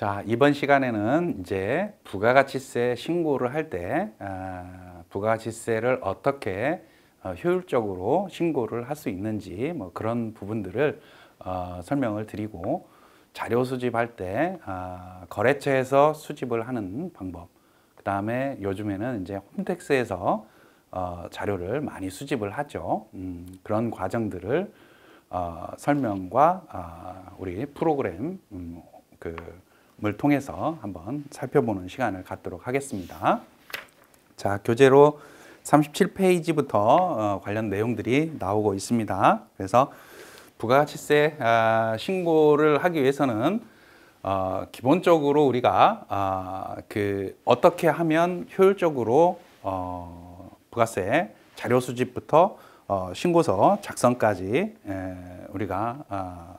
자, 이번 시간에는 이제 부가가치세 신고를 할 때 부가가치세를 어떻게 효율적으로 신고를 할 수 있는지 뭐 그런 부분들을 설명을 드리고, 자료 수집할 때 거래처에서 수집을 하는 방법, 그 다음에 요즘에는 이제 홈택스에서 자료를 많이 수집을 하죠. 그런 과정들을 설명과 우리 프로그램 을 통해서 한번 살펴보는 시간을 갖도록 하겠습니다. 자, 교재로 37페이지부터 관련 내용들이 나오고 있습니다. 그래서 부가가치세 신고를 하기 위해서는 기본적으로 우리가 어떻게 하면 효율적으로 부가세 자료 수집부터 신고서 작성까지 우리가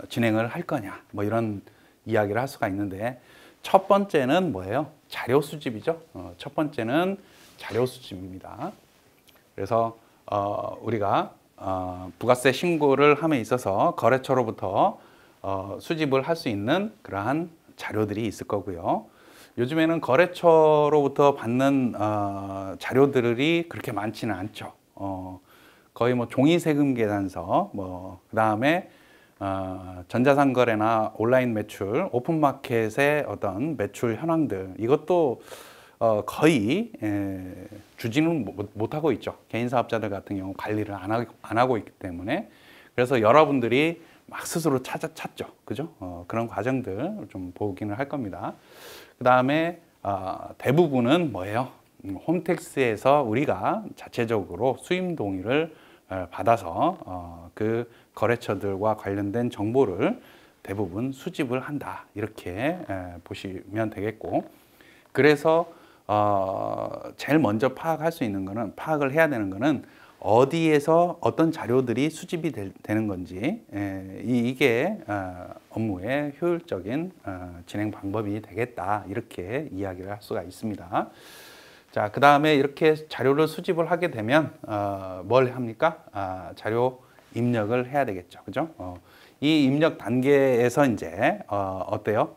진행을 할 거냐, 뭐 이런 이야기를 할 수가 있는데, 첫 번째는 뭐예요? 자료 수집이죠. 첫 번째는 자료 수집입니다. 그래서 우리가 부가세 신고를 함에 있어서 거래처로부터 수집을 할 수 있는 그러한 자료들이 있을 거고요. 요즘에는 거래처로부터 받는 자료들이 그렇게 많지는 않죠. 거의 뭐 종이세금 계산서, 뭐 그다음에 전자상거래나 온라인 매출, 오픈마켓의 어떤 매출 현황들, 이것도 거의 주지는 못하고 있죠. 개인사업자들 같은 경우 관리를 안 하고 있기 때문에. 그래서 여러분들이 막 스스로 찾죠. 그죠? 그런 과정들 좀 보기는 할 겁니다. 그 다음에 대부분은 뭐예요? 홈택스에서 우리가 자체적으로 수임 동의를 받아서 그 거래처들과 관련된 정보를 대부분 수집을 한다, 이렇게 보시면 되겠고, 그래서 제일 먼저 파악을 해야 되는 거는 어디에서 어떤 자료들이 수집이 되는 건지, 이게 업무의 효율적인 진행 방법이 되겠다, 이렇게 이야기를 할 수가 있습니다. 자, 그 다음에 이렇게 자료를 수집을 하게 되면 뭘 합니까? 자료 입력을 해야 되겠죠. 그죠? 이 입력 단계에서 이제 어때요?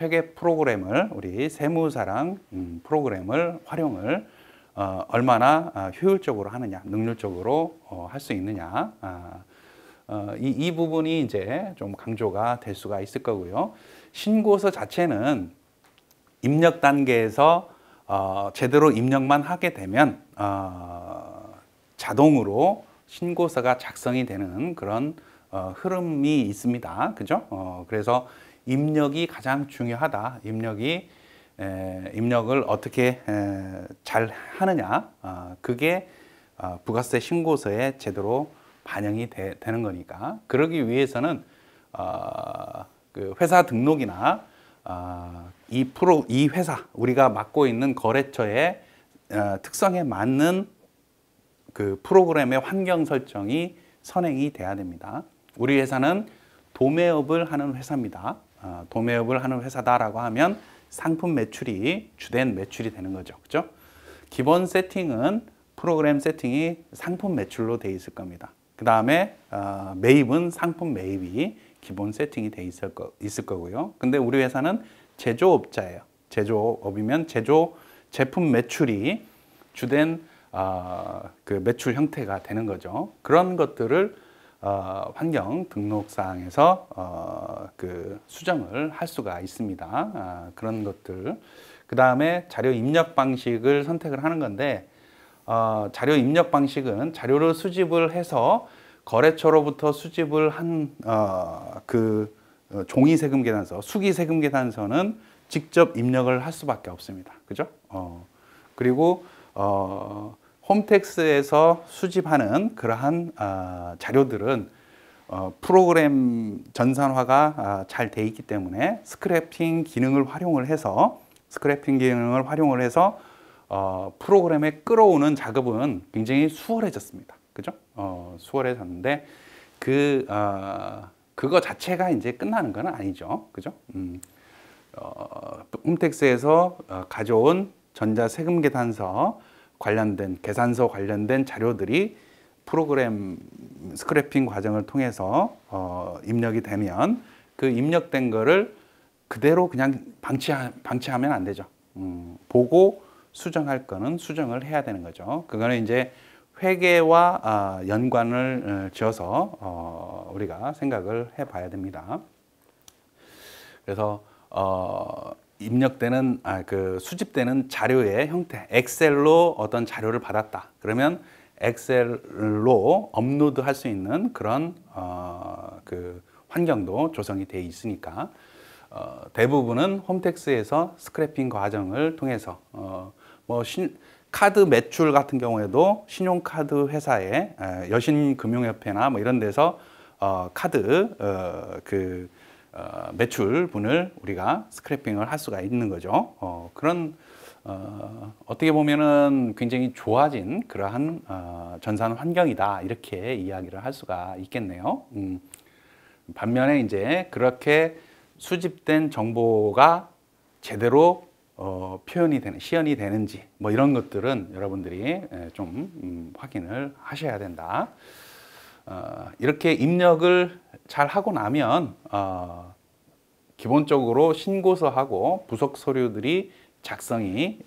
회계 프로그램을, 우리 세무사랑 프로그램을 활용을 얼마나 효율적으로 하느냐, 능률적으로 할 수 있느냐, 이 부분이 이제 좀 강조가 될 수가 있을 거고요. 신고서 자체는 입력 단계에서 제대로 입력만 하게 되면 자동으로 신고서가 작성이 되는 그런 흐름이 있습니다. 그죠? 그래서 입력이 가장 중요하다. 입력을 어떻게 잘 하느냐, 그게 부가세 신고서에 제대로 반영이 되는 거니까. 그러기 위해서는 그 회사 등록이나 이 회사, 우리가 맡고 있는 거래처의 특성에 맞는 그 프로그램의 환경 설정이 선행이 돼야 됩니다. 우리 회사는 도매업을 하는 회사입니다. 도매업을 하는 회사다라고 하면 상품 매출이 주된 매출이 되는 거죠. 그죠? 기본 세팅은, 프로그램 세팅이 상품 매출로 되어 있을 겁니다. 그 다음에 매입은 상품 매입이 기본 세팅이 되어 있을 거고요. 근데 우리 회사는 제조업자예요. 제조업이면 제품 매출이 주된 그 매출 형태가 되는 거죠. 그런 것들을 환경 등록사항에서 그 수정을 할 수가 있습니다. 그런 것들. 그 다음에 자료 입력 방식을 선택을 하는 건데, 자료 입력 방식은 자료를 수집을 해서 거래처로부터 수집을 한 그 종이세금 계산서, 수기세금 계산서는 직접 입력을 할 수밖에 없습니다. 그죠? 그리고 홈택스에서 수집하는 그러한 자료들은 프로그램 전산화가 잘 돼 있기 때문에 스크래핑 기능을 활용을 해서 프로그램에 끌어오는 작업은 굉장히 수월해졌습니다. 그죠? 수월해졌는데 그거 자체가 이제 끝나는 건 아니죠. 그죠? 홈택스에서 가져온 전자세금 계산서 관련된, 계산서 관련된 자료들이 프로그램 스크래핑 과정을 통해서 입력이 되면 그 입력된 거를 그대로 그냥 방치하면 안 되죠. 보고 수정할 거는 수정을 해야 되는 거죠. 그거는 이제 회계와 연관을 지어서 우리가 생각을 해봐야 됩니다. 그래서 입력되는 그 수집되는 자료의 형태, 엑셀로 어떤 자료를 받았다. 그러면 엑셀로 업로드할 수 있는 그런 그 환경도 조성이 돼 있으니까 대부분은 홈택스에서 스크래핑 과정을 통해서 카드 매출 같은 경우에도 신용카드 회사에 여신금융협회나 뭐 이런 데서 카드 매출분을 우리가 스크래핑을 할 수가 있는 거죠. 그런 어떻게 보면은 굉장히 좋아진 그러한 전산 환경이다 이렇게 이야기를 할 수가 있겠네요. 반면에 이제 그렇게 수집된 정보가 제대로 표현이 되는, 시연이 되는지 뭐 이런 것들은 여러분들이 좀 확인을 하셔야 된다. 이렇게 입력을 잘 하고 나면 기본적으로 신고서하고 부속 서류들이 작성이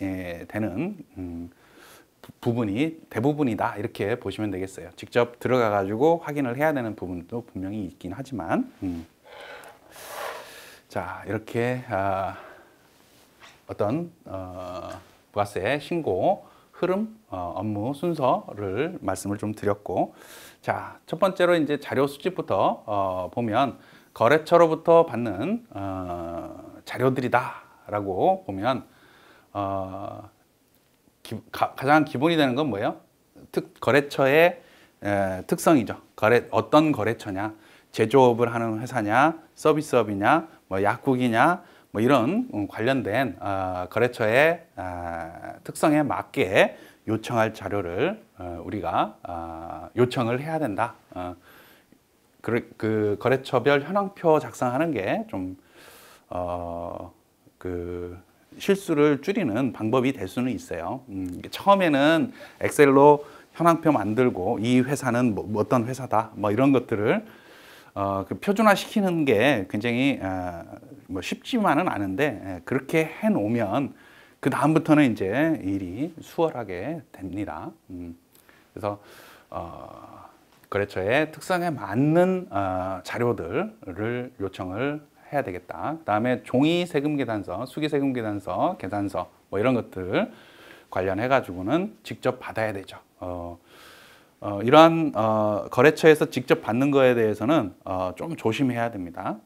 되는 부분이 대부분이다 이렇게 보시면 되겠어요. 직접 들어가 가지고 확인을 해야 되는 부분도 분명히 있긴 하지만 자, 이렇게 어떤 부가세 신고 흐름, 업무 순서를 말씀을 좀 드렸고, 자, 첫 번째로 이제 자료 수집부터 보면 거래처로부터 받는 자료들이다라고 보면 가장 기본이 되는 건 뭐예요? 거래처의 특성이죠. 어떤 거래처냐, 제조업을 하는 회사냐, 서비스업이냐, 뭐 약국이냐, 뭐 이런 관련된 거래처의 특성에 맞게 요청할 자료를 우리가 요청을 해야 된다. 그 거래처별 현황표 작성하는 게 좀 그 실수를 줄이는 방법이 될 수는 있어요. 처음에는 엑셀로 현황표 만들고 이 회사는 뭐 어떤 회사다, 뭐 이런 것들을 그 표준화 시키는 게 굉장히 뭐 쉽지만은 않은데 그렇게 해 놓으면 그 다음부터는 이제 일이 수월하게 됩니다. 그래서 거래처의 특성에 맞는 자료들을 요청을 해야 되겠다. 그 다음에 종이 세금 계산서, 수기 세금 계산서, 계산서 뭐 이런 것들 관련해 가지고는 직접 받아야 되죠. 이러한 거래처에서 직접 받는 거에 대해서는 좀 조심해야 됩니다.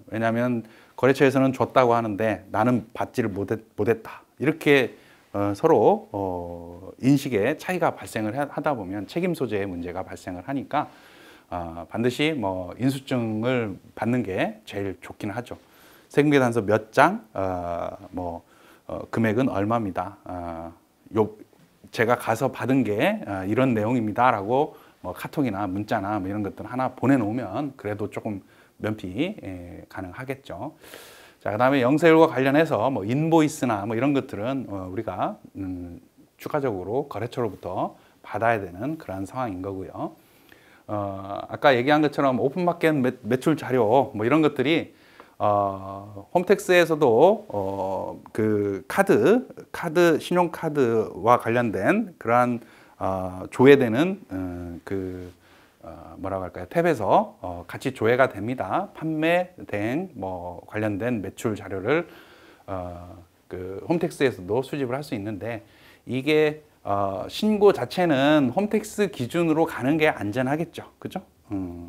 왜냐하면 거래처에서는 줬다고 하는데 나는 받지를 못했다. 이렇게 서로 인식의 차이가 발생을 하다 보면 책임 소재의 문제가 발생을 하니까 반드시 뭐 인수증을 받는 게 제일 좋긴 하죠. 세금계산서 몇 장, 금액은 얼마입니다. 제가 가서 받은 게 이런 내용입니다라고 뭐 카톡이나 문자나 뭐 이런 것들 하나 보내놓으면 그래도 조금 면피 가능하겠죠. 자, 그다음에 영세율과 관련해서 뭐 인보이스나 뭐 이런 것들은 우리가 추가적으로 거래처로부터 받아야 되는 그러한 상황인 거고요. 아까 얘기한 것처럼 오픈마켓 매출 자료 뭐 이런 것들이 홈택스에서도 그 신용카드와 관련된 그러한 조회되는 뭐라고 할까요? 탭에서 같이 조회가 됩니다. 판매, 대행, 뭐 관련된 매출 자료를 그 홈택스에서도 수집을 할 수 있는데 이게 신고 자체는 홈택스 기준으로 가는 게 안전하겠죠, 그죠?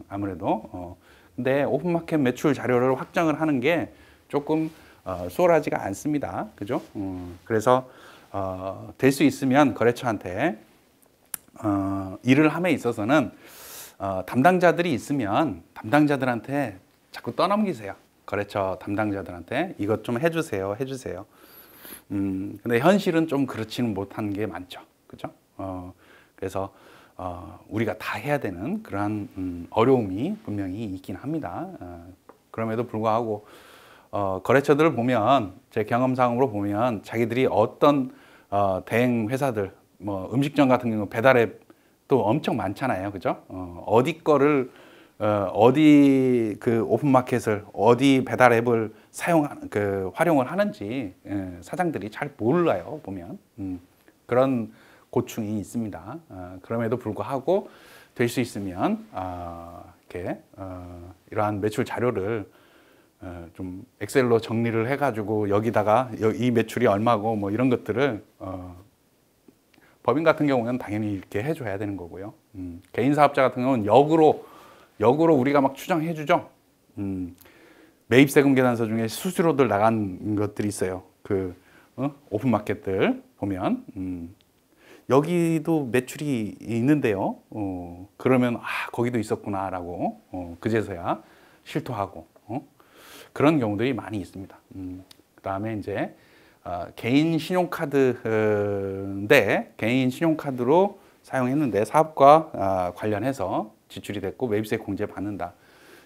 아무래도 근데 오픈마켓 매출 자료를 확정을 하는 게 조금 수월하지가 않습니다, 그죠? 그래서 될 수 있으면 거래처한테 일을 함에 있어서는 담당자들이 있으면 담당자들한테 자꾸 떠넘기세요. 거래처 담당자들한테 이것 좀 해주세요. 근데 현실은 좀 그렇지는 못한 게 많죠. 그죠? 그래서 우리가 다 해야 되는 그러한 어려움이 분명히 있긴 합니다. 그럼에도 불구하고 거래처들을 보면 제 경험상으로 보면 자기들이 어떤 대행 회사들 뭐 음식점 같은 경우 배달앱 또 엄청 많잖아요. 그죠? 어디 거를 어디 그 오픈마켓을 어디 배달 앱을 활용을 하는지 사장들이 잘 몰라요 보면 그런 고충이 있습니다. 그럼에도 불구하고 될 수 있으면 이렇게 이러한 매출 자료를 좀 엑셀로 정리를 해가지고 여기다가 이 매출이 얼마고 뭐 이런 것들을 법인 같은 경우는 당연히 이렇게 해줘야 되는 거고요. 개인 사업자 같은 경우는 역으로 우리가 막 추정해 주죠. 매입세금 계산서 중에 수수료들 나간 것들이 있어요. 오픈마켓들 보면 여기도 매출이 있는데요. 그러면 거기도 있었구나라고 그제서야 실토하고 그런 경우들이 많이 있습니다. 그다음에 이제 개인 신용카드인데 개인 신용카드로 사용했는데 사업과 관련해서 지출이 됐고 매입세 공제 받는다.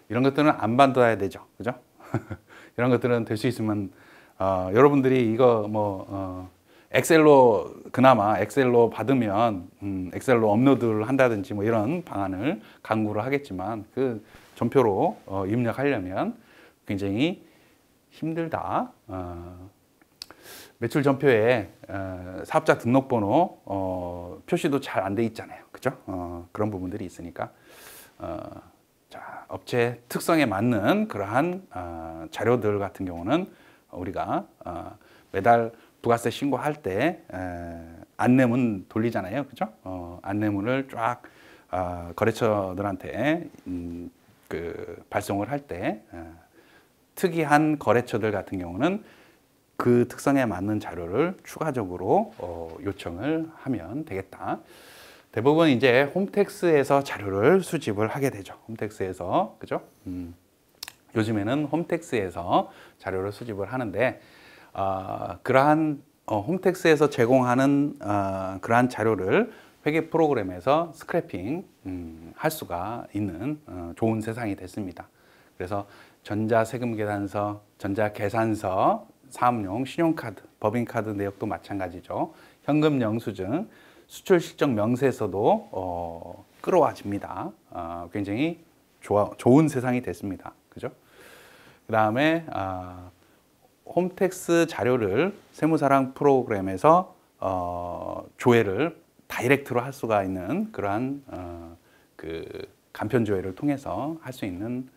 이런 것들은 안 받아야 되죠. 그죠? 이런 것들은 될 수 있으면 여러분들이 이거 그나마 엑셀로 받으면 엑셀로 업로드를 한다든지 뭐 이런 방안을 강구를 하겠지만 그 전표로 입력하려면 굉장히 힘들다. 매출 전표에 사업자 등록번호 표시도 잘 안 돼 있잖아요. 그죠? 그런 부분들이 있으니까 자, 업체 특성에 맞는 그러한 자료들 같은 경우는 우리가 매달 부가세 신고할 때 안내문 돌리잖아요. 그죠? 안내문을 쫙 거래처들한테 발송을 할 때 특이한 거래처들 같은 경우는 그 특성에 맞는 자료를 추가적으로 요청을 하면 되겠다. 대부분 이제 홈택스에서 자료를 수집을 하게 되죠. 홈택스에서, 그죠? 요즘에는 홈택스에서 자료를 수집을 하는데, 그러한 홈택스에서 제공하는 그러한 자료를 회계 프로그램에서 스크래핑 할 수가 있는 좋은 세상이 됐습니다. 그래서 전자세금계산서, 전자계산서, 사업용 신용카드, 법인카드 내역도 마찬가지죠. 현금 영수증, 수출실적 명세서도 끌어와집니다. 굉장히 좋은 세상이 됐습니다. 그죠? 그 다음에 홈택스 자료를 세무사랑 프로그램에서 조회를 다이렉트로 할 수가 있는 그러한 간편 조회를 통해서 할 수 있는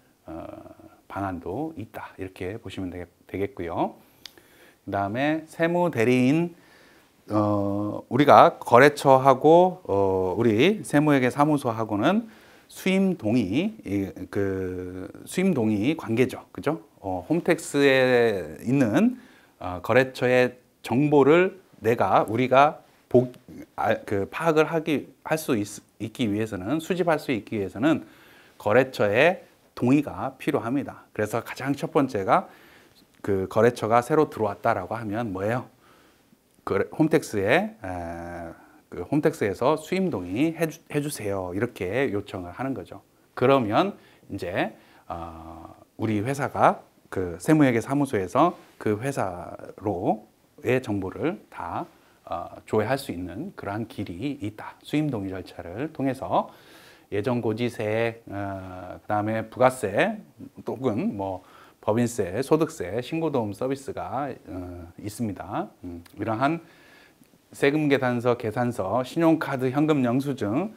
방안도 있다. 이렇게 보시면 되겠고요. 그 다음에 세무 대리인 우리가 거래처하고 우리 세무회계 사무소하고는 수임 동의 관계죠. 그죠? 홈택스에 있는 거래처의 정보를 우리가 파악을 할 수 있기 위해서는 수집할 수 있기 위해서는 거래처의 동의가 필요합니다. 그래서 가장 첫 번째가 그 거래처가 새로 들어왔다라고 하면 뭐예요? 홈택스에서 수임 동의 해주세요. 이렇게 요청을 하는 거죠. 그러면 이제 우리 회사가 그 세무회계 사무소에서 그 회사로의 정보를 다 조회할 수 있는 그러한 길이 있다. 수임 동의 절차를 통해서 예정고지세, 그다음에 부가세 또는 뭐 법인세, 소득세, 신고도움 서비스가 있습니다. 이러한 세금계산서, 계산서, 신용카드, 현금 영수증,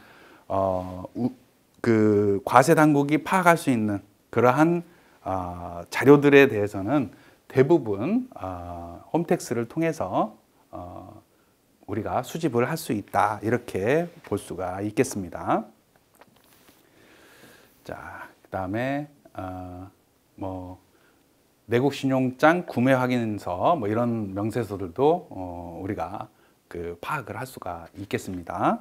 그 과세 당국이 파악할 수 있는 그러한 자료들에 대해서는 대부분 홈택스를 통해서 우리가 수집을 할 수 있다. 이렇게 볼 수가 있겠습니다. 자, 그다음에 내국신용장 구매 확인서 뭐 이런 명세서들도 우리가 파악을 할 수가 있겠습니다.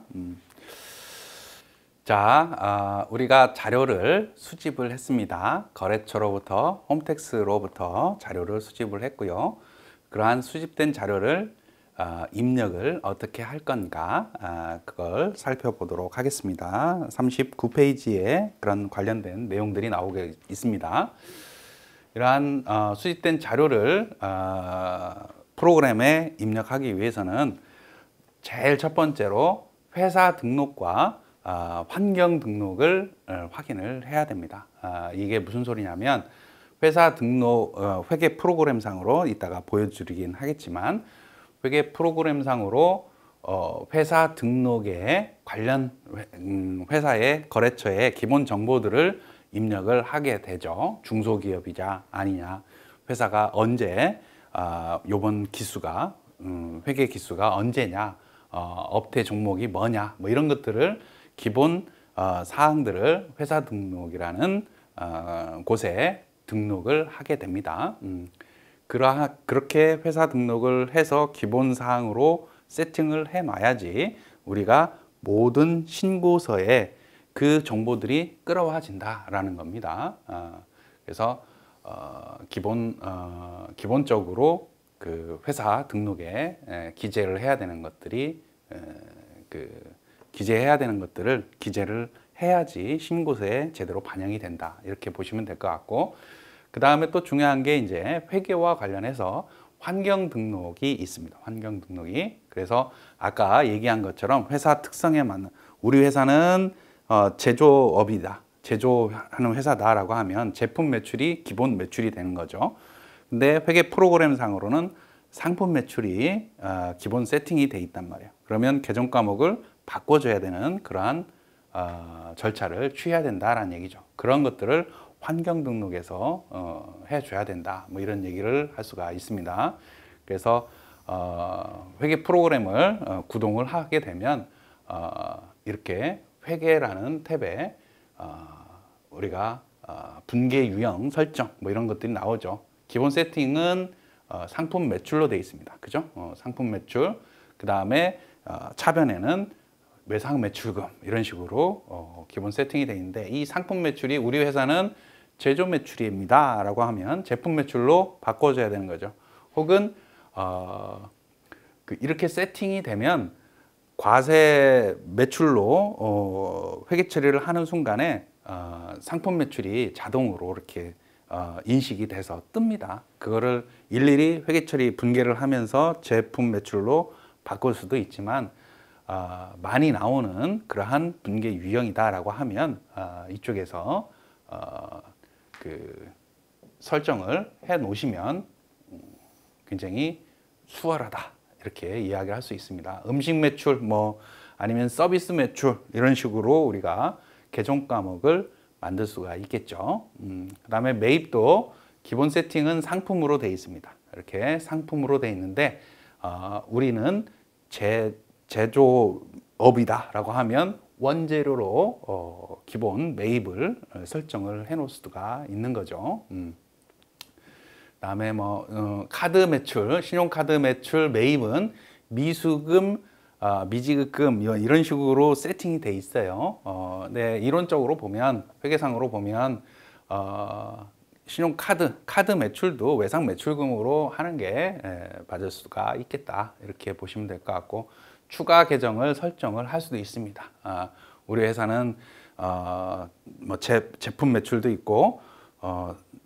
자, 우리가 자료를 수집을 했습니다. 거래처로부터 홈택스로부터 자료를 수집을 했고요. 그러한 수집된 자료를 입력을 어떻게 할 건가 그걸 살펴보도록 하겠습니다. 39페이지에 그런 관련된 내용들이 나오게 있습니다. 이러한 수집된 자료를 프로그램에 입력하기 위해서는 제일 첫 번째로 회사 등록과 환경 등록을 확인을 해야 됩니다. 이게 무슨 소리냐면 회사 등록 회계 프로그램상으로 이따가 보여드리긴 하겠지만 회계 프로그램상으로 회사 등록에 관련 회사의 거래처의 기본 정보들을 입력을 하게 되죠. 중소기업이자 아니냐, 회사가 언제 요번 기수가 회계 기수가 언제냐, 업태 종목이 뭐냐, 뭐 이런 것들을 기본 사항들을 회사 등록이라는 곳에 등록을 하게 됩니다. 그렇게 회사 등록을 해서 기본 사항으로 세팅을 해 놔야지 우리가 모든 신고서에 그 정보들이 끌어와진다라는 겁니다. 그래서 기본적으로 그 회사 등록에 기재를 해야 되는 것들이 기재해야 되는 것들을 기재를 해야지 신고서에 제대로 반영이 된다, 이렇게 보시면 될 것 같고, 그 다음에 또 중요한 게 이제 회계와 관련해서 환경 등록이 있습니다. 환경 등록이. 그래서 아까 얘기한 것처럼 회사 특성에 맞는, 우리 회사는 제조업이다, 제조하는 회사다라고 하면 제품 매출이 기본 매출이 되는 거죠. 근데 회계 프로그램 상으로는 상품 매출이 기본 세팅이 돼 있단 말이에요. 그러면 계정 과목을 바꿔줘야 되는 그러한 절차를 취해야 된다라는 얘기죠. 그런 것들을 환경 등록에서 해줘야 된다, 뭐 이런 얘기를 할 수가 있습니다. 그래서 회계 프로그램을 구동을 하게 되면 이렇게 회계라는 탭에 우리가 분계 유형 설정 뭐 이런 것들이 나오죠. 기본 세팅은 상품 매출로 되어 있습니다. 그죠? 상품 매출, 그 다음에 차변에는 외상 매출금, 이런 식으로 기본 세팅이 되어 있는데, 이 상품 매출이 우리 회사는 제조 매출입니다 라고 하면 제품 매출로 바꿔줘야 되는 거죠. 혹은 이렇게 세팅이 되면 과세 매출로 회계 처리를 하는 순간에 상품 매출이 자동으로 이렇게 인식이 돼서 뜹니다. 그거를 일일이 회계 처리 분계를 하면서 제품 매출로 바꿀 수도 있지만 많이 나오는 그러한 분계 유형이다라고 하면 이쪽에서 그 설정을 해 놓으시면 굉장히 수월하다, 이렇게 이야기를 할 수 있습니다. 음식 매출 뭐 아니면 서비스 매출, 이런 식으로 우리가 계정 과목을 만들 수가 있겠죠. 그다음에 매입도 기본 세팅은 상품으로 되어 있습니다. 이렇게 상품으로 되어 있는데 우리는 제조업이다라고 하면 원재료로 기본 매입을 설정을 해 놓을 수가 있는 거죠. 그다음에 뭐 카드 매출, 신용카드 매출 매입은 미수금, 미지급금 이런 식으로 세팅이 돼 있어요. 네, 이론적으로 보면, 회계상으로 보면 카드 매출도 외상 매출금으로 하는 게 맞을 수가 있겠다, 이렇게 보시면 될 것 같고, 추가 계정을 설정을 할 수도 있습니다. 우리 회사는 뭐 제품 매출도 있고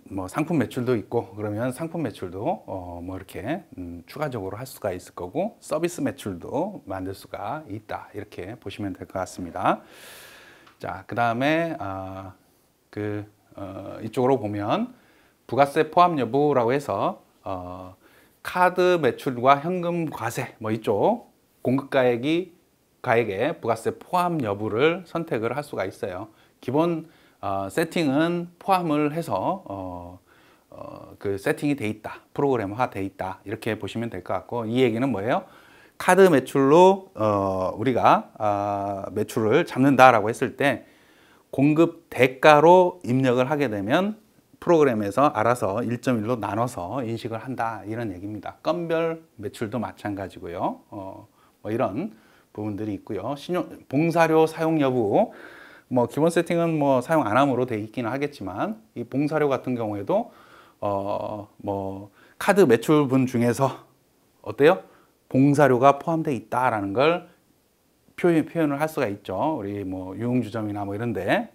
뭐 상품 매출도 있고, 그러면 상품 매출도 뭐 이렇게 추가적으로 할 수가 있을 거고, 서비스 매출도 만들 수가 있다, 이렇게 보시면 될 것 같습니다. 자, 그 다음에 이쪽으로 보면 부가세 포함 여부라고 해서 카드 매출과 현금 과세, 뭐 이쪽 공급가액에 부가세 포함 여부를 선택을 할 수가 있어요. 기본 세팅은 포함을 해서 그 세팅이 돼 있다, 프로그램화 돼 있다, 이렇게 보시면 될 것 같고, 이 얘기는 뭐예요? 카드 매출로 우리가 매출을 잡는다라고 했을 때 공급 대가로 입력을 하게 되면 프로그램에서 알아서 1.1로 나눠서 인식을 한다, 이런 얘기입니다. 건별 매출도 마찬가지고요. 뭐 이런 부분들이 있고요. 봉사료 사용 여부, 뭐 기본 세팅은 뭐 사용 안 함으로 돼 있기는 하겠지만, 이 봉사료 같은 경우에도 뭐 카드 매출분 중에서 어때요? 봉사료가 포함되어 있다라는 걸 표현을 할 수가 있죠. 우리 뭐 유흥주점이나 뭐 이런데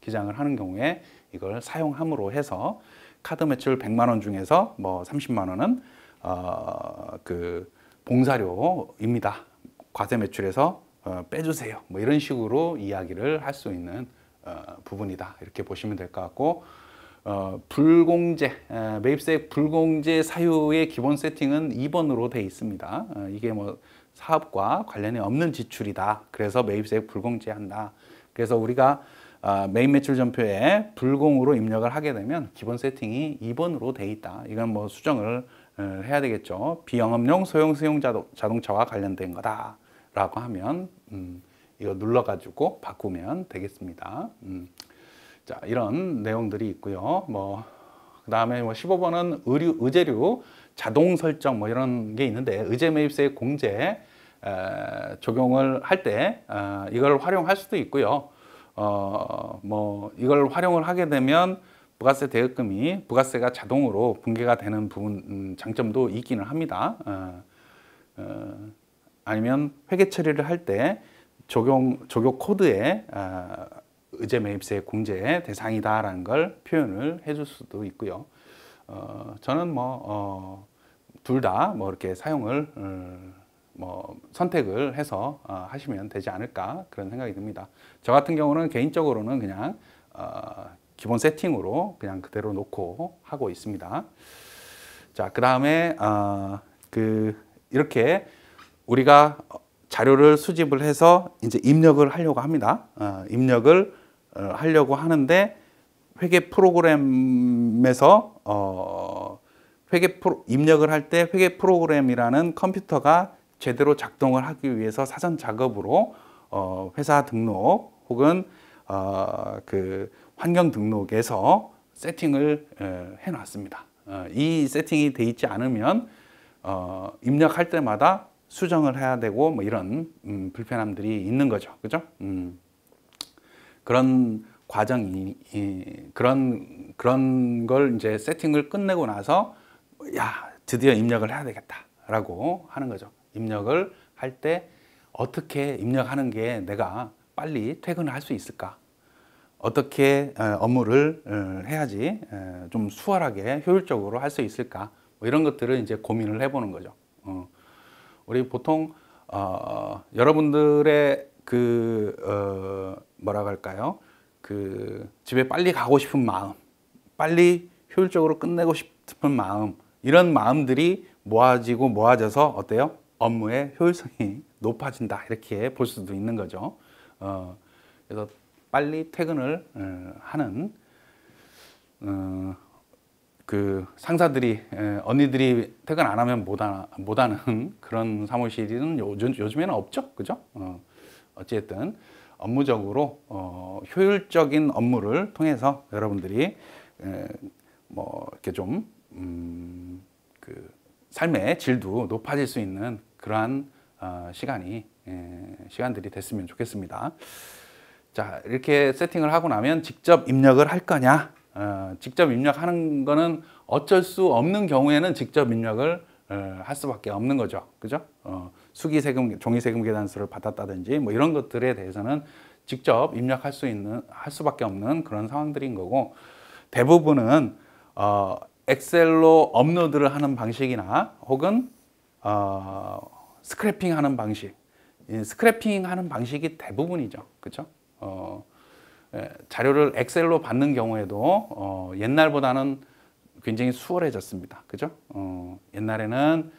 기장을 하는 경우에 이걸 사용함으로 해서 카드 매출 100만 원 중에서 뭐 30만 원은 그 봉사료입니다. 과세 매출에서 빼주세요. 뭐 이런 식으로 이야기를 할 수 있는 부분이다. 이렇게 보시면 될 것 같고, 불공제, 매입세액 불공제 사유의 기본 세팅은 2번으로 되어 있습니다. 이게 뭐 사업과 관련이 없는 지출이다. 그래서 매입세액 불공제한다. 그래서 우리가 매입 매출 전표에 불공으로 입력을 하게 되면 기본 세팅이 2번으로 되어 있다. 이건 뭐 수정을 해야 되겠죠. 비영업용 소형 수용 자동차와 관련된 거다라고 하면 이거 눌러가지고 바꾸면 되겠습니다. 자, 이런 내용들이 있고요. 뭐 그다음에 뭐 15번은 의제류 자동 설정 뭐 이런 게 있는데, 의제 매입세액 공제 적용을 할 때 이걸 활용할 수도 있고요. 뭐 이걸 활용을 하게 되면 부가세 대입금이 부가세가 자동으로 분계가 되는 부분 장점도 있기는 합니다. 아니면 회계 처리를 할 때 적용 코드에 의제 매입세 공제 대상이다라는 걸 표현을 해줄 수도 있고요. 저는 뭐 둘 다 뭐 이렇게 사용을 뭐 선택을 해서 하시면 되지 않을까 그런 생각이 듭니다. 저 같은 경우는 개인적으로는 그냥 기본 세팅으로 그냥 그대로 놓고 하고 있습니다. 자, 그 다음에 이렇게 우리가 자료를 수집을 해서 이제 입력을 하려고 합니다. 입력을 하려고 하는데 회계 프로그램에서 입력을 할 때 회계 프로그램이라는 컴퓨터가 제대로 작동을 하기 위해서 사전 작업으로 회사 등록 혹은 그 환경 등록에서 세팅을 해 놨습니다. 이 세팅이 돼 있지 않으면 입력할 때마다 수정을 해야 되고 뭐 이런 불편함들이 있는 거죠. 그죠? 그런 과정이 그런 걸 이제 세팅을 끝내고 나서 야, 드디어 입력을 해야 되겠다라고 하는 거죠. 입력을 할 때 어떻게 입력하는 게 내가 빨리 퇴근을 할 수 있을까? 어떻게 업무를 해야지 좀 수월하게 효율적으로 할 수 있을까? 뭐 이런 것들을 이제 고민을 해보는 거죠. 우리 보통 여러분들의 뭐라고 할까요? 집에 빨리 가고 싶은 마음, 빨리 효율적으로 끝내고 싶은 마음, 이런 마음들이 모아져서 어때요? 업무의 효율성이 높아진다, 이렇게 볼 수도 있는 거죠. 그래서 빨리 퇴근을 하는 상사들이, 언니들이 퇴근 안 하면 못 하는 그런 사무실은 요즘에는 없죠. 그죠? 어쨌든 업무적으로 효율적인 업무를 통해서 여러분들이 뭐 이렇게 좀 삶의 질도 높아질 수 있는 그러한 시간들이 됐으면 좋겠습니다. 자, 이렇게 세팅을 하고 나면 직접 입력을 할 거냐? 직접 입력하는 거는 어쩔 수 없는 경우에는 직접 입력을 할 수밖에 없는 거죠. 그죠? 수기세금, 종이세금 계산서를 받았다든지 뭐 이런 것들에 대해서는 직접 입력할 수밖에 없는 그런 상황들인 거고, 대부분은 엑셀로 업로드를 하는 방식이나 혹은 스크래핑 하는 방식, 스크래핑 하는 방식이 대부분이죠. 그죠? 자료를 엑셀로 받는 경우에도 옛날보다는 굉장히 수월해졌습니다. 그죠? 옛날에는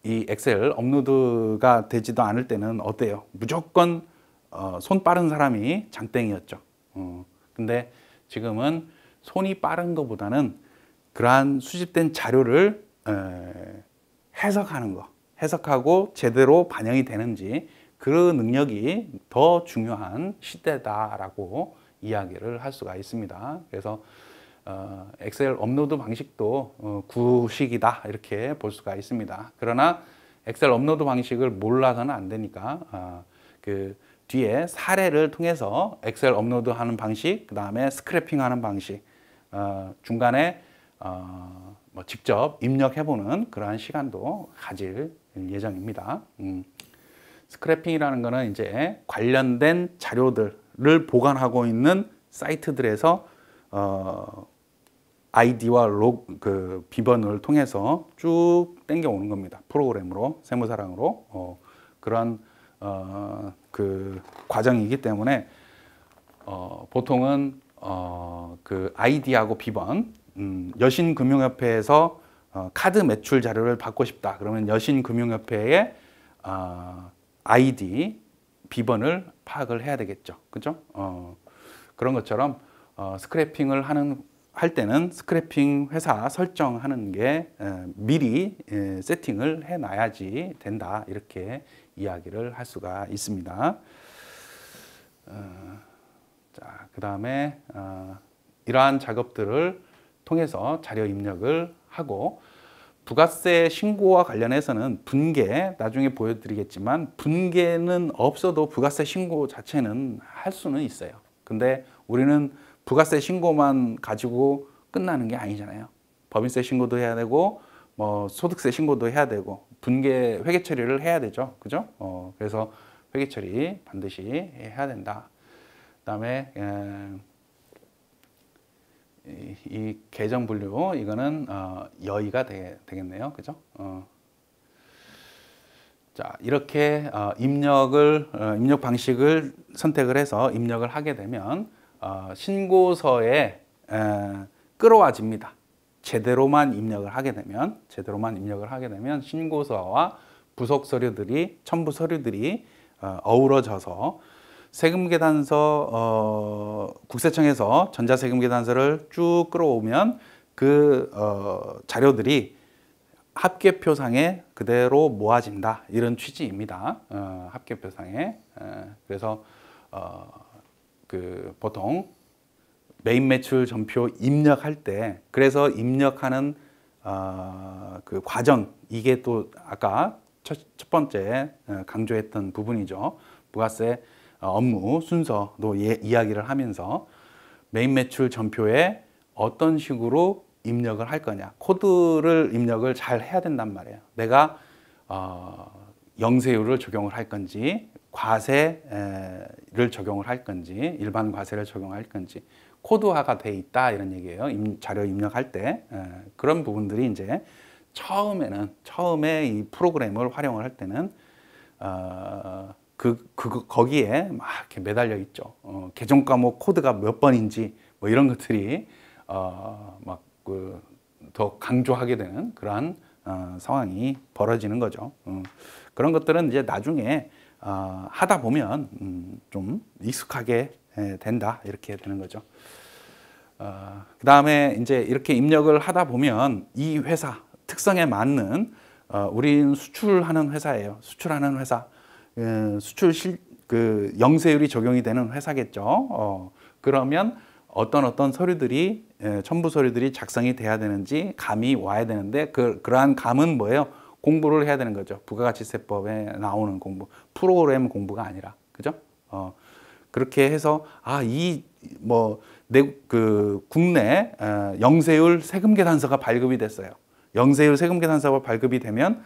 이 엑셀 업로드가 되지도 않을 때는 어때요? 무조건 손 빠른 사람이 장땡이었죠. 근데 지금은 손이 빠른 것보다는 그러한 수집된 자료를 해석하고 제대로 반영이 되는지 그 능력이 더 중요한 시대다라고 이야기를 할 수가 있습니다. 그래서 엑셀 업로드 방식도 구식이다, 이렇게 볼 수가 있습니다. 그러나 엑셀 업로드 방식을 몰라서는 안 되니까 그 뒤에 사례를 통해서 엑셀 업로드 하는 방식, 그 다음에 스크래핑 하는 방식, 중간에 뭐 직접 입력해보는 그러한 시간도 가질 예정입니다. 스크래핑이라는 거는 이제 관련된 자료들을 보관하고 있는 사이트들에서 아이디와 비번을 통해서 쭉 땡겨오는 겁니다. 프로그램으로, 세무사랑으로 그런 그 과정이기 때문에 보통은 그 아이디하고 비번, 여신금융협회에서 카드 매출 자료를 받고 싶다. 그러면 여신금융협회의 아이디, 비번을 파악을 해야 되겠죠. 그죠? 그런 것처럼 스크래핑을 할 때는 스크래핑 회사 설정하는 게 미리 세팅을 해 놔야지 된다. 이렇게 이야기를 할 수가 있습니다. 자, 그 다음에 이러한 작업들을 통해서 자료 입력을 하고, 부가세 신고와 관련해서는 분계 나중에 보여드리겠지만, 분계는 없어도 부가세 신고 자체는 할 수는 있어요. 근데 우리는 부가세 신고만 가지고 끝나는 게 아니잖아요. 법인세 신고도 해야 되고 뭐 소득세 신고도 해야 되고 분계 회계 처리를 해야 되죠. 그죠? 그래서 회계 처리 반드시 해야 된다. 그다음에 이 계정 분류, 이거는 여의가 되겠네요. 그죠? 자, 이렇게 입력 방식을 선택을 해서 입력을 하게 되면 신고서에 끌어와집니다. 제대로만 입력을 하게 되면 신고서와 부속 서류들이, 첨부 서류들이 어우러져서 세금계단서, 국세청에서 전자세금계단서를 쭉 끌어오면 그 자료들이 합계표상에 그대로 모아진다, 이런 취지입니다. 합계표상에. 그래서 그 보통 메인 매출 전표 입력할 때, 그래서 입력하는 그 과정, 이게 또 아까 첫 번째 강조했던 부분이죠. 부가세 업무 순서도 이야기를 하면서 메인 매출 전표에 어떤 식으로 입력을 할 거냐, 코드를 입력을 잘 해야 된단 말이에요. 내가 영세율을 적용을 할 건지, 과세를 적용을 할 건지, 일반 과세를 적용할 건지 코드화가 돼 있다, 이런 얘기예요. 자료 입력할 때. 그런 부분들이 이제 처음에 이 프로그램을 활용을 할 때는 거기에 막 이렇게 매달려 있죠. 계정 과목 코드가 몇 번인지 뭐 이런 것들이 막 더 강조하게 되는 그러한 상황이 벌어지는 거죠. 그런 것들은 이제 나중에 하다 보면 좀 익숙하게 된다, 이렇게 되는 거죠. 그 다음에 이제 이렇게 입력을 하다 보면 이 회사 특성에 맞는, 우리는 수출하는 회사예요. 수출하는 회사, 그 영세율이 적용이 되는 회사겠죠. 그러면 어떤 서류들이, 첨부 서류들이 작성이 돼야 되는지 감이 와야 되는데, 그러한 감은 뭐예요? 공부를 해야 되는 거죠. 부가가치세법에 나오는 공부, 프로그램 공부가 아니라, 그죠? 그렇게 해서 국내 영세율 세금계산서가 발급이 됐어요. 영세율 세금계산서가 발급이 되면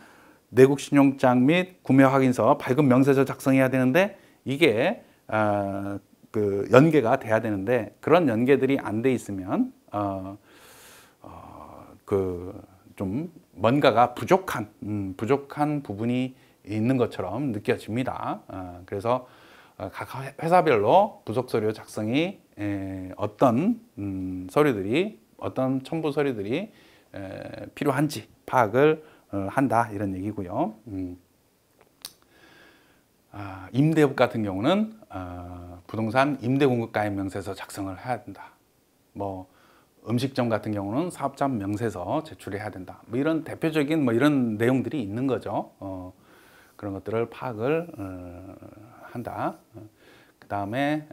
내국신용장 및 구매확인서 발급 명세서 작성해야 되는데, 이게 그 연계가 돼야 되는데, 그런 연계들이 안 돼 있으면 좀 뭔가가 부족한 부분이 있는 것처럼 느껴집니다. 그래서 각 회사별로 부속 서류 작성이 어떤 서류들이, 어떤 첨부 서류들이 필요한지 파악을 한다, 이런 얘기고요. 임대업 같은 경우는 부동산 임대공급가입 명세서 작성을 해야 된다. 뭐 음식점 같은 경우는 사업자 명세서 제출해야 된다. 뭐 이런 대표적인 이런 내용들이 있는 거죠. 그런 것들을 파악을 한다. 그 다음에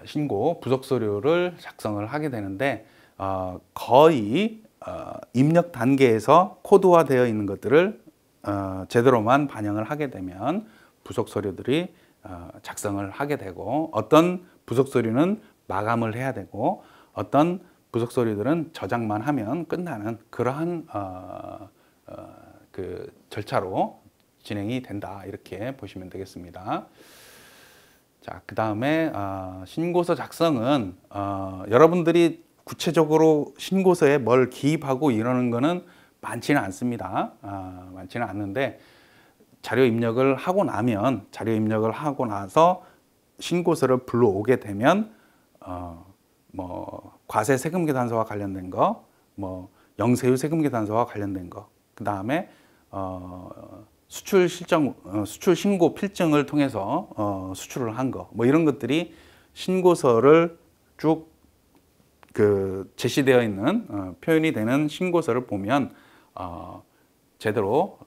신고 부속 서류를 작성을 하게 되는데, 거의 입력 단계에서 코드화되어 있는 것들을 제대로만 반영을 하게 되면 부속 서류들이 작성을 하게 되고, 어떤 부속 서류는 마감을 해야 되고, 어떤 부속 서류들은 저장만 하면 끝나는 그러한 그 절차로 진행이 된다, 이렇게 보시면 되겠습니다. 자, 그 다음에 신고서 작성은 여러분들이 구체적으로 신고서에 뭘 기입하고 이러는 거는 많지는 않습니다. 많지는 않는데, 자료 입력을 하고 나서 신고서를 불러오게 되면 뭐 과세 세금 계산서와 관련된 거, 뭐 영세율 세금 계산서와 관련된 거, 그 다음에 수출 신고 필증을 통해서 수출을 한 거, 뭐 이런 것들이 신고서를 쭉 제시되어 있는 표현이 되는 신고서를 보면 제대로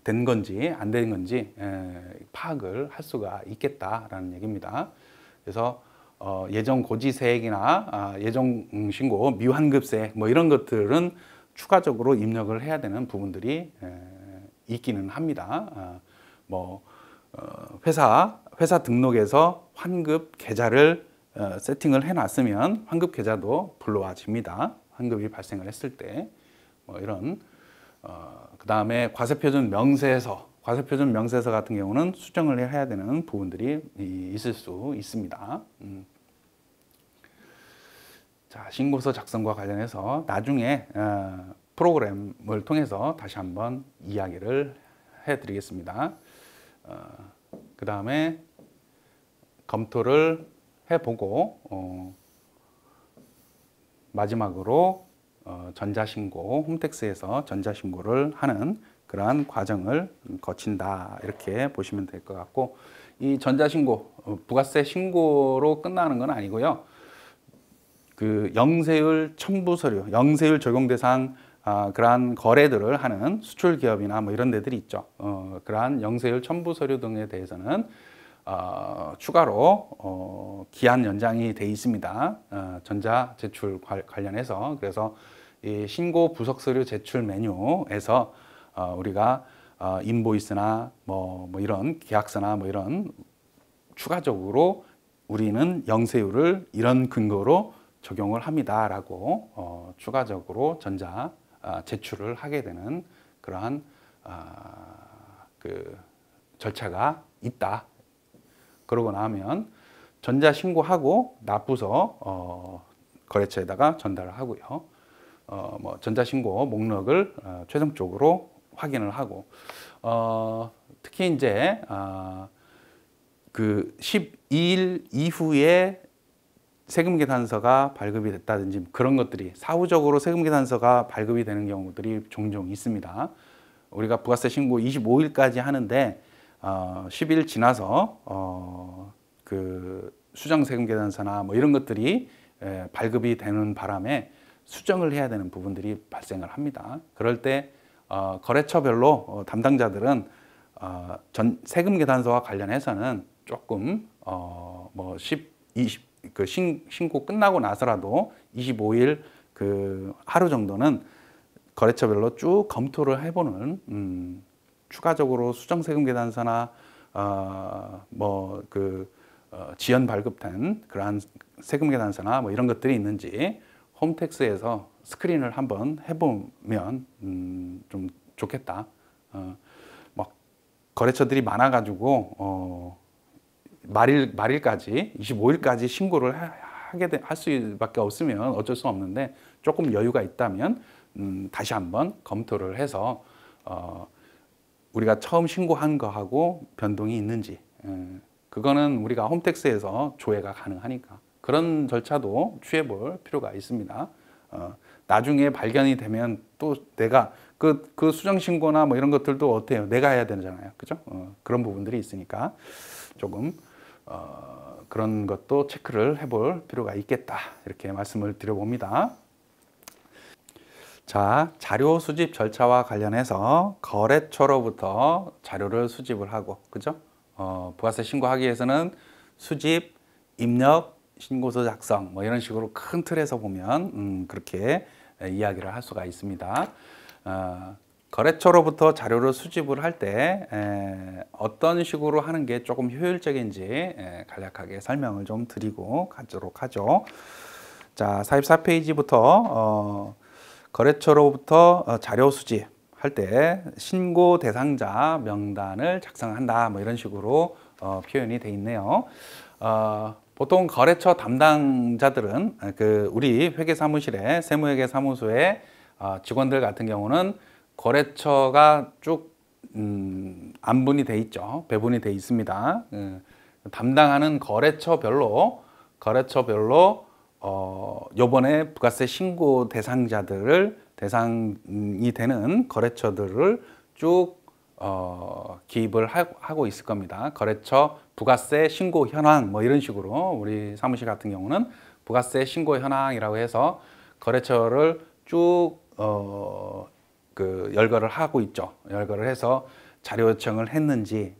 된 건지 안 된 건지 파악을 할 수가 있겠다라는 얘기입니다. 그래서 예정 고지세액이나 예정 신고 미환급세 뭐 이런 것들은 추가적으로 입력을 해야 되는 부분들이 있기는 합니다. 회사 등록에서 환급 계좌를 세팅을 해놨으면 환급 계좌도 불러와집니다. 환급이 발생을 했을 때 뭐 이런 그 다음에 과세표준 명세서 같은 경우는 수정을 해야 되는 부분들이 있을 수 있습니다. 자, 신고서 작성과 관련해서 나중에 프로그램을 통해서 다시 한번 이야기를 해드리겠습니다. 그 다음에 검토를 해보고 마지막으로 전자신고, 홈택스에서 전자신고를 하는 그러한 과정을 거친다 이렇게 보시면 될 것 같고, 이 전자신고, 부가세 신고로 끝나는 건 아니고요. 그 영세율 첨부 서류, 영세율 적용 대상 그러한 거래들을 하는 수출 기업이나 뭐 이런 데들이 있죠. 그러한 영세율 첨부 서류 등에 대해서는 추가로 기한 연장이 돼 있습니다. 전자 제출 관련해서. 그래서 이 신고 부속 서류 제출 메뉴에서 우리가 인보이스나 뭐 이런 계약서나 뭐 이런 추가적으로 우리는 영세율을 이런 근거로 적용을 합니다라고 추가적으로 전자 제출을 하게 되는 그러한 그 절차가 있다. 그러고 나면 전자 신고하고 납부서 거래처에다가 전달을 하고요. 뭐 전자 신고 목록을 최종적으로 확인을 하고 특히 이제 그 12일 이후에 세금 계산서가 발급이 됐다든지 그런 것들이 사후적으로 세금 계산서가 발급이 되는 경우들이 종종 있습니다. 우리가 부가세 신고 25일까지 하는데 10일 지나서 그 수정 세금 계산서나 뭐 이런 것들이 발급이 되는 바람에 수정을 해야 되는 부분들이 발생을 합니다. 그럴 때 거래처별로 담당자들은 세금 계산서와 관련해서는 조금 신고 끝나고 나서라도 25일 그 하루 정도는 거래처별로 쭉 검토를 해보는 추가적으로 수정 세금 계산서나 지연 발급된 그러한 세금 계산서나 뭐 이런 것들이 있는지 홈택스에서 스크린을 한번 해보면 좀 좋겠다. 막 거래처들이 많아가지고 말일까지 25일까지 신고를 할 수밖에 없으면 어쩔 수 없는데 조금 여유가 있다면 다시 한번 검토를 해서 우리가 처음 신고한 거하고 변동이 있는지 그거는 우리가 홈택스에서 조회가 가능하니까 그런 절차도 취해 볼 필요가 있습니다. 나중에 발견이 되면 또 내가 그 수정 신고나 뭐 이런 것들도 어때요? 내가 해야 되잖아요. 그죠? 그런 부분들이 있으니까 조금 그런 것도 체크를 해볼 필요가 있겠다. 이렇게 말씀을 드려봅니다. 자, 자료 수집 절차와 관련해서 거래처로부터 자료를 수집을 하고, 그죠? 부가세 신고하기 위해서는 수집, 입력, 신고서 작성, 뭐 이런 식으로 큰 틀에서 보면 그렇게 이야기를 할 수가 있습니다. 거래처로부터 자료를 수집을 할 때 어떤 식으로 하는 게 조금 효율적인지 간략하게 설명을 좀 드리고 가도록 하죠. 자, 44페이지부터 거래처로부터 자료 수집할 때 신고 대상자 명단을 작성한다. 뭐 이런 식으로 표현이 돼 있네요. 보통 거래처 담당자들은 우리 회계사무실에 세무회계사무소의 직원들 같은 경우는 거래처가 쭉 안분이 돼 있죠. 배분이 돼 있습니다. 담당하는 거래처별로 요번에 부가세 신고 대상이 되는 거래처들을 쭉 기입을 하고 있을 겁니다. 거래처 부가세 신고 현황 뭐 이런 식으로 우리 사무실 같은 경우는 부가세 신고 현황이라고 해서 거래처를 쭉 열거를 하고 있죠. 열거를 해서 자료 요청을 했는지,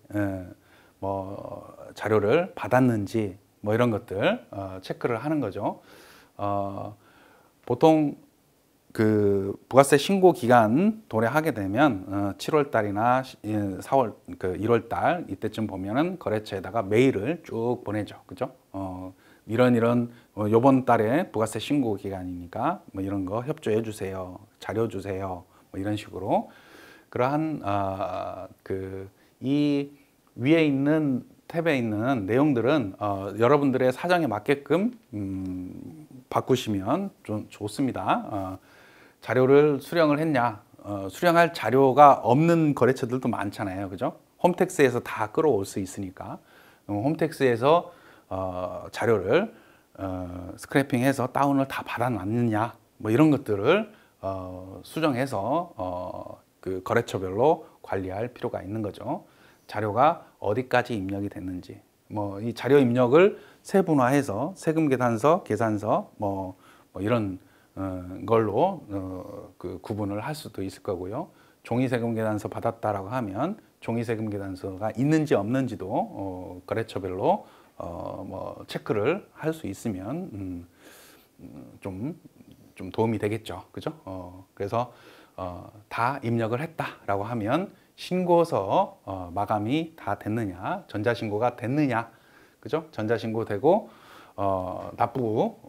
뭐 자료를 받았는지, 뭐 이런 것들 체크를 하는 거죠. 보통 그 부가세 신고 기간 도래하게 되면 7월 달이나 4월 1월 달 이때쯤 보면은 거래처에다가 메일을 쭉 보내죠. 그죠? 이런 요번 달에 부가세 신고 기간이니까 뭐 이런 거 협조해 주세요. 자료 주세요. 뭐 이런 식으로 그러한 이 위에 있는 탭에 있는 내용들은 여러분들의 사정에 맞게끔 바꾸시면 좀 좋습니다. 자료를 수령을 했냐? 수령할 자료가 없는 거래처들도 많잖아요. 그죠? 홈택스에서 다 끌어올 수 있으니까 홈택스에서 자료를 스크래핑해서 다운을 다 받아놨느냐? 뭐 이런 것들을 수정해서 그 거래처별로 관리할 필요가 있는 거죠. 자료가 어디까지 입력이 됐는지, 뭐 이 자료 입력을 세분화해서 세금계산서, 계산서, 뭐 이런 걸로 그 구분을 할 수도 있을 거고요. 종이세금계산서 받았다라고 하면 종이세금계산서가 있는지 없는지도 거래처별로 뭐 체크를 할 수 있으면 좀 도움이 되겠죠. 그죠? 그래서 다 입력을 했다라고 하면 신고서 마감이 다 됐느냐, 전자신고가 됐느냐, 그죠? 전자신고되고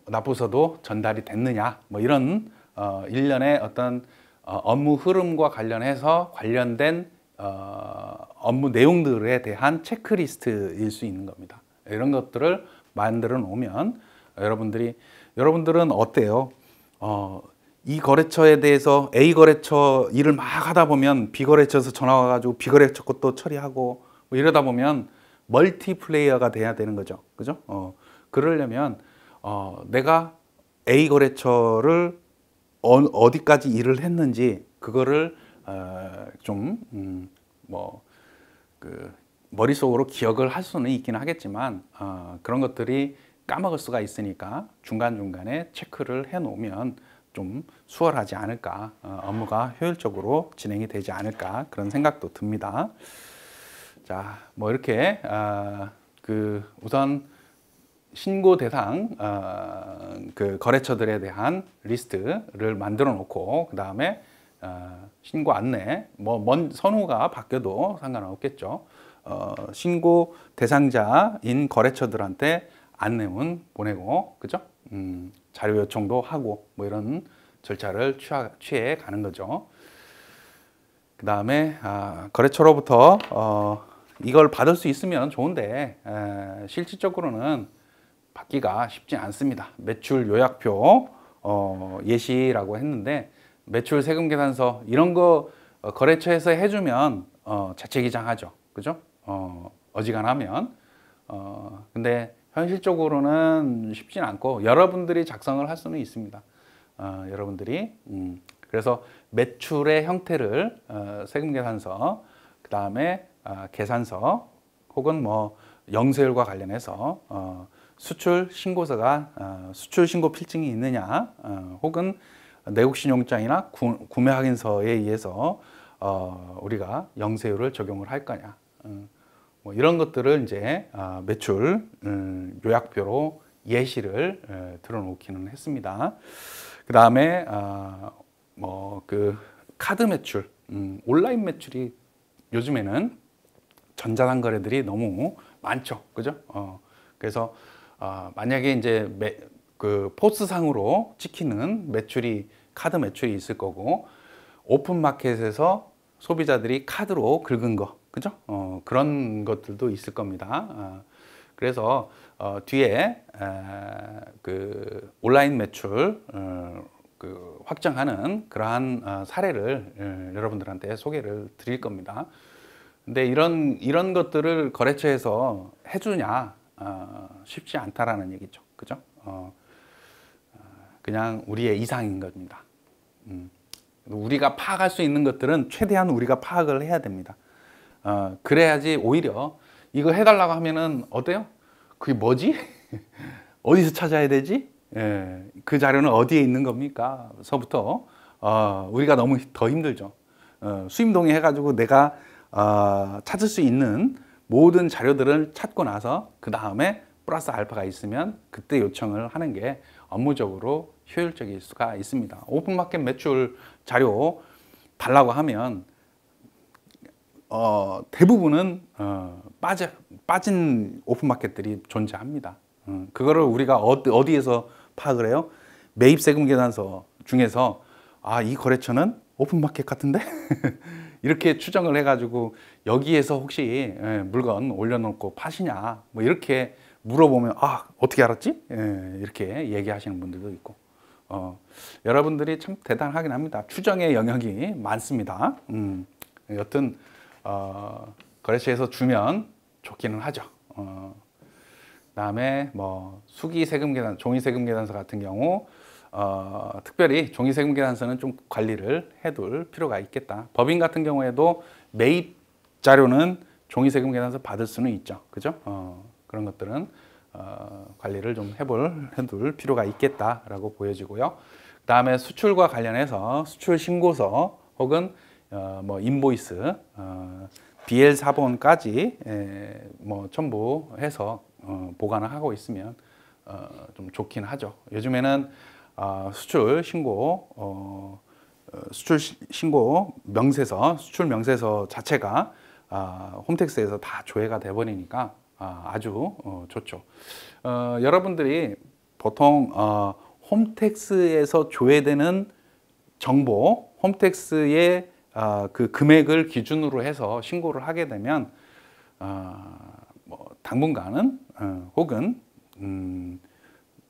납부서도 전달이 됐느냐, 뭐 이런 일련의 어떤 업무 흐름과 관련해서 관련된 업무 내용들에 대한 체크리스트일 수 있는 겁니다. 이런 것들을 만들어 놓으면 여러분들은 어때요? 이 거래처에 대해서 A 거래처 일을 막 하다 보면 B 거래처에서 전화 와가지고 B 거래처 것도 처리하고 뭐 이러다 보면 멀티 플레이어가 돼야 되는 거죠. 그죠? 그러려면 내가 A 거래처를 어디까지 일을 했는지 그거를 머릿속으로 기억을 할 수는 있긴 하겠지만 그런 것들이 까먹을 수가 있으니까 중간중간에 체크를 해 놓으면 좀 수월하지 않을까, 업무가 효율적으로 진행이 되지 않을까 그런 생각도 듭니다. 자, 뭐 이렇게 우선 신고 대상 그 거래처들에 대한 리스트를 만들어 놓고 그 다음에 신고 안내, 뭐 선호가 바뀌어도 상관없겠죠. 신고 대상자인 거래처들한테 안내문 보내고, 그죠? 자료 요청도 하고, 뭐 이런 절차를 취해 가는 거죠. 그 다음에 거래처로부터 이걸 받을 수 있으면 좋은데 실질적으로는 받기가 쉽지 않습니다. 매출 요약표 예시라고 했는데 매출 세금계산서 이런 거 거래처에서 해주면 자체기장하죠. 그죠? 어지간하면 근데 현실적으로는 쉽진 않고 여러분들이 작성을 할 수는 있습니다. 여러분들이 그래서 매출의 형태를 세금계산서, 그 다음에 계산서 혹은 뭐 영세율과 관련해서 수출 신고서가 수출 신고 필증이 있느냐, 혹은 내국신용장이나 구매 확인서에 의해서 우리가 영세율을 적용을 할 거냐, 뭐 이런 것들을 이제 매출 요약표로 예시를 들어놓기는 했습니다. 그 다음에 뭐 카드 매출, 온라인 매출이 요즘에는 전자상 거래들이 너무 많죠, 그죠? 그래서 만약에 이제 포스상으로 찍히는 매출이 카드 매출이 있을 거고 오픈마켓에서 소비자들이 카드로 긁은 거, 그죠? 그런 것들도 있을 겁니다. 그래서 뒤에 온라인 매출 확정하는 그러한 사례를 여러분들한테 소개를 드릴 겁니다. 근데 이런 것들을 거래처에서 해주냐 쉽지 않다라는 얘기죠. 그죠? 그냥 우리의 이상인 겁니다. 우리가 파악할 수 있는 것들은 최대한 우리가 파악을 해야 됩니다. 그래야지 오히려 이거 해달라고 하면은 어때요? 그게 뭐지? 어디서 찾아야 되지? 예, 그 자료는 어디에 있는 겁니까? 서부터 우리가 너무 더 힘들죠. 수임 동의해가지고 내가 찾을 수 있는 모든 자료들을 찾고 나서 그 다음에 플러스 알파가 있으면 그때 요청을 하는 게 업무적으로 효율적일 수가 있습니다. 오픈마켓 매출 자료 달라고 하면 대부분은 빠진 오픈마켓들이 존재합니다. 그거를 우리가 어디에서 파악을 해요? 매입세금 계산서 중에서 이 거래처는 오픈마켓 같은데? 이렇게 추정을 해가지고 여기에서 혹시 물건 올려놓고 파시냐 뭐 이렇게 물어보면 어떻게 알았지? 이렇게 얘기하시는 분들도 있고 여러분들이 참 대단하긴 합니다. 추정의 영역이 많습니다. 여튼 거래처에서 주면 좋기는 하죠. 그다음에 뭐 수기 세금 계산, 종이 세금 계산서 같은 경우 특별히 종이 세금 계산서는 좀 관리를 해둘 필요가 있겠다. 법인 같은 경우에도 매입 자료는 종이 세금 계산서 받을 수는 있죠. 그죠? 그런 것들은 관리를 좀 해둘 필요가 있겠다라고 보여지고요. 그다음에 수출과 관련해서 수출 신고서 혹은 뭐 인보이스, BL 사본까지 뭐 첨부해서 보관을 하고 있으면 좀 좋긴 하죠. 요즘에는 수출 신고 명세서, 수출 명세서 자체가 홈택스에서 다 조회가 돼 버리니까 아주 좋죠. 여러분들이 보통 홈택스에서 조회되는 정보, 홈택스의 그 금액을 기준으로 해서 신고를 하게 되면 뭐 당분간은 혹은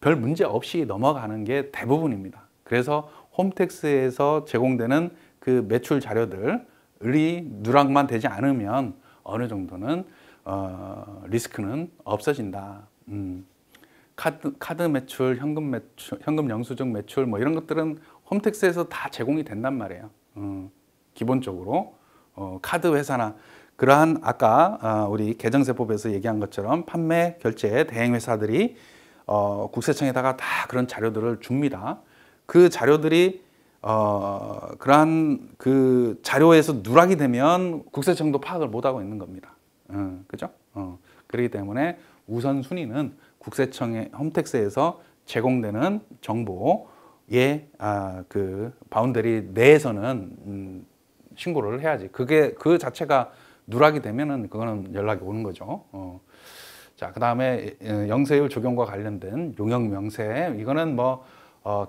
별 문제 없이 넘어가는 게 대부분입니다. 그래서 홈택스에서 제공되는 그 매출 자료들이 누락만 되지 않으면 어느 정도는 리스크는 없어진다. 카드 매출, 현금 영수증 매출 뭐 이런 것들은 홈택스에서 다 제공이 된단 말이에요. 기본적으로 카드 회사나 그러한 아까 우리 계정세법에서 얘기한 것처럼 판매, 결제, 대행 회사들이 국세청에다가 다 그런 자료들을 줍니다. 그 자료들이 그러한 그 자료에서 누락이 되면 국세청도 파악을 못하고 있는 겁니다. 그죠? 그렇기 때문에 우선순위는 국세청의 홈택스에서 제공되는 정보의 그 바운더리 내에서는 신고를 해야지. 그 자체가 누락이 되면은 그거는 연락이 오는 거죠. 자, 그 다음에 영세율 적용과 관련된 용역 명세, 이거는 뭐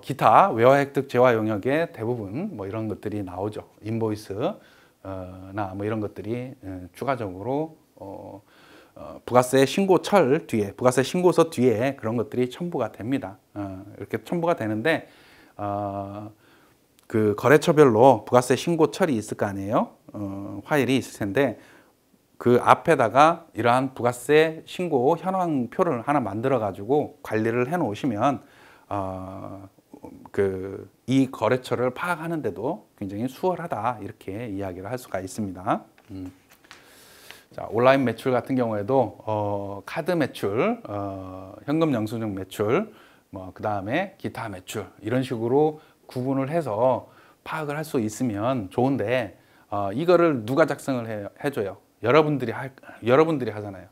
기타 외화 획득 재화 용역의 대부분 뭐 이런 것들이 나오죠. 인보이스 나 뭐 이런 것들이 추가적으로 부가세 신고철 뒤에, 부가세 신고서 뒤에 그런 것들이 첨부가 됩니다. 이렇게 첨부가 되는데 그 거래처별로 부가세 신고철이 있을 거 아니에요. 화일이 있을 텐데 그 앞에다가 이러한 부가세 신고 현황표를 하나 만들어 가지고 관리를 해 놓으시면 이 거래처를 파악하는데도 굉장히 수월하다, 이렇게 이야기를 할 수가 있습니다. 자, 온라인 매출 같은 경우에도 카드 매출, 현금 영수증 매출, 뭐 그 다음에 기타 매출, 이런 식으로 구분을 해서 파악을 할 수 있으면 좋은데 이거를 누가 작성을 해줘요? 여러분들이 하잖아요.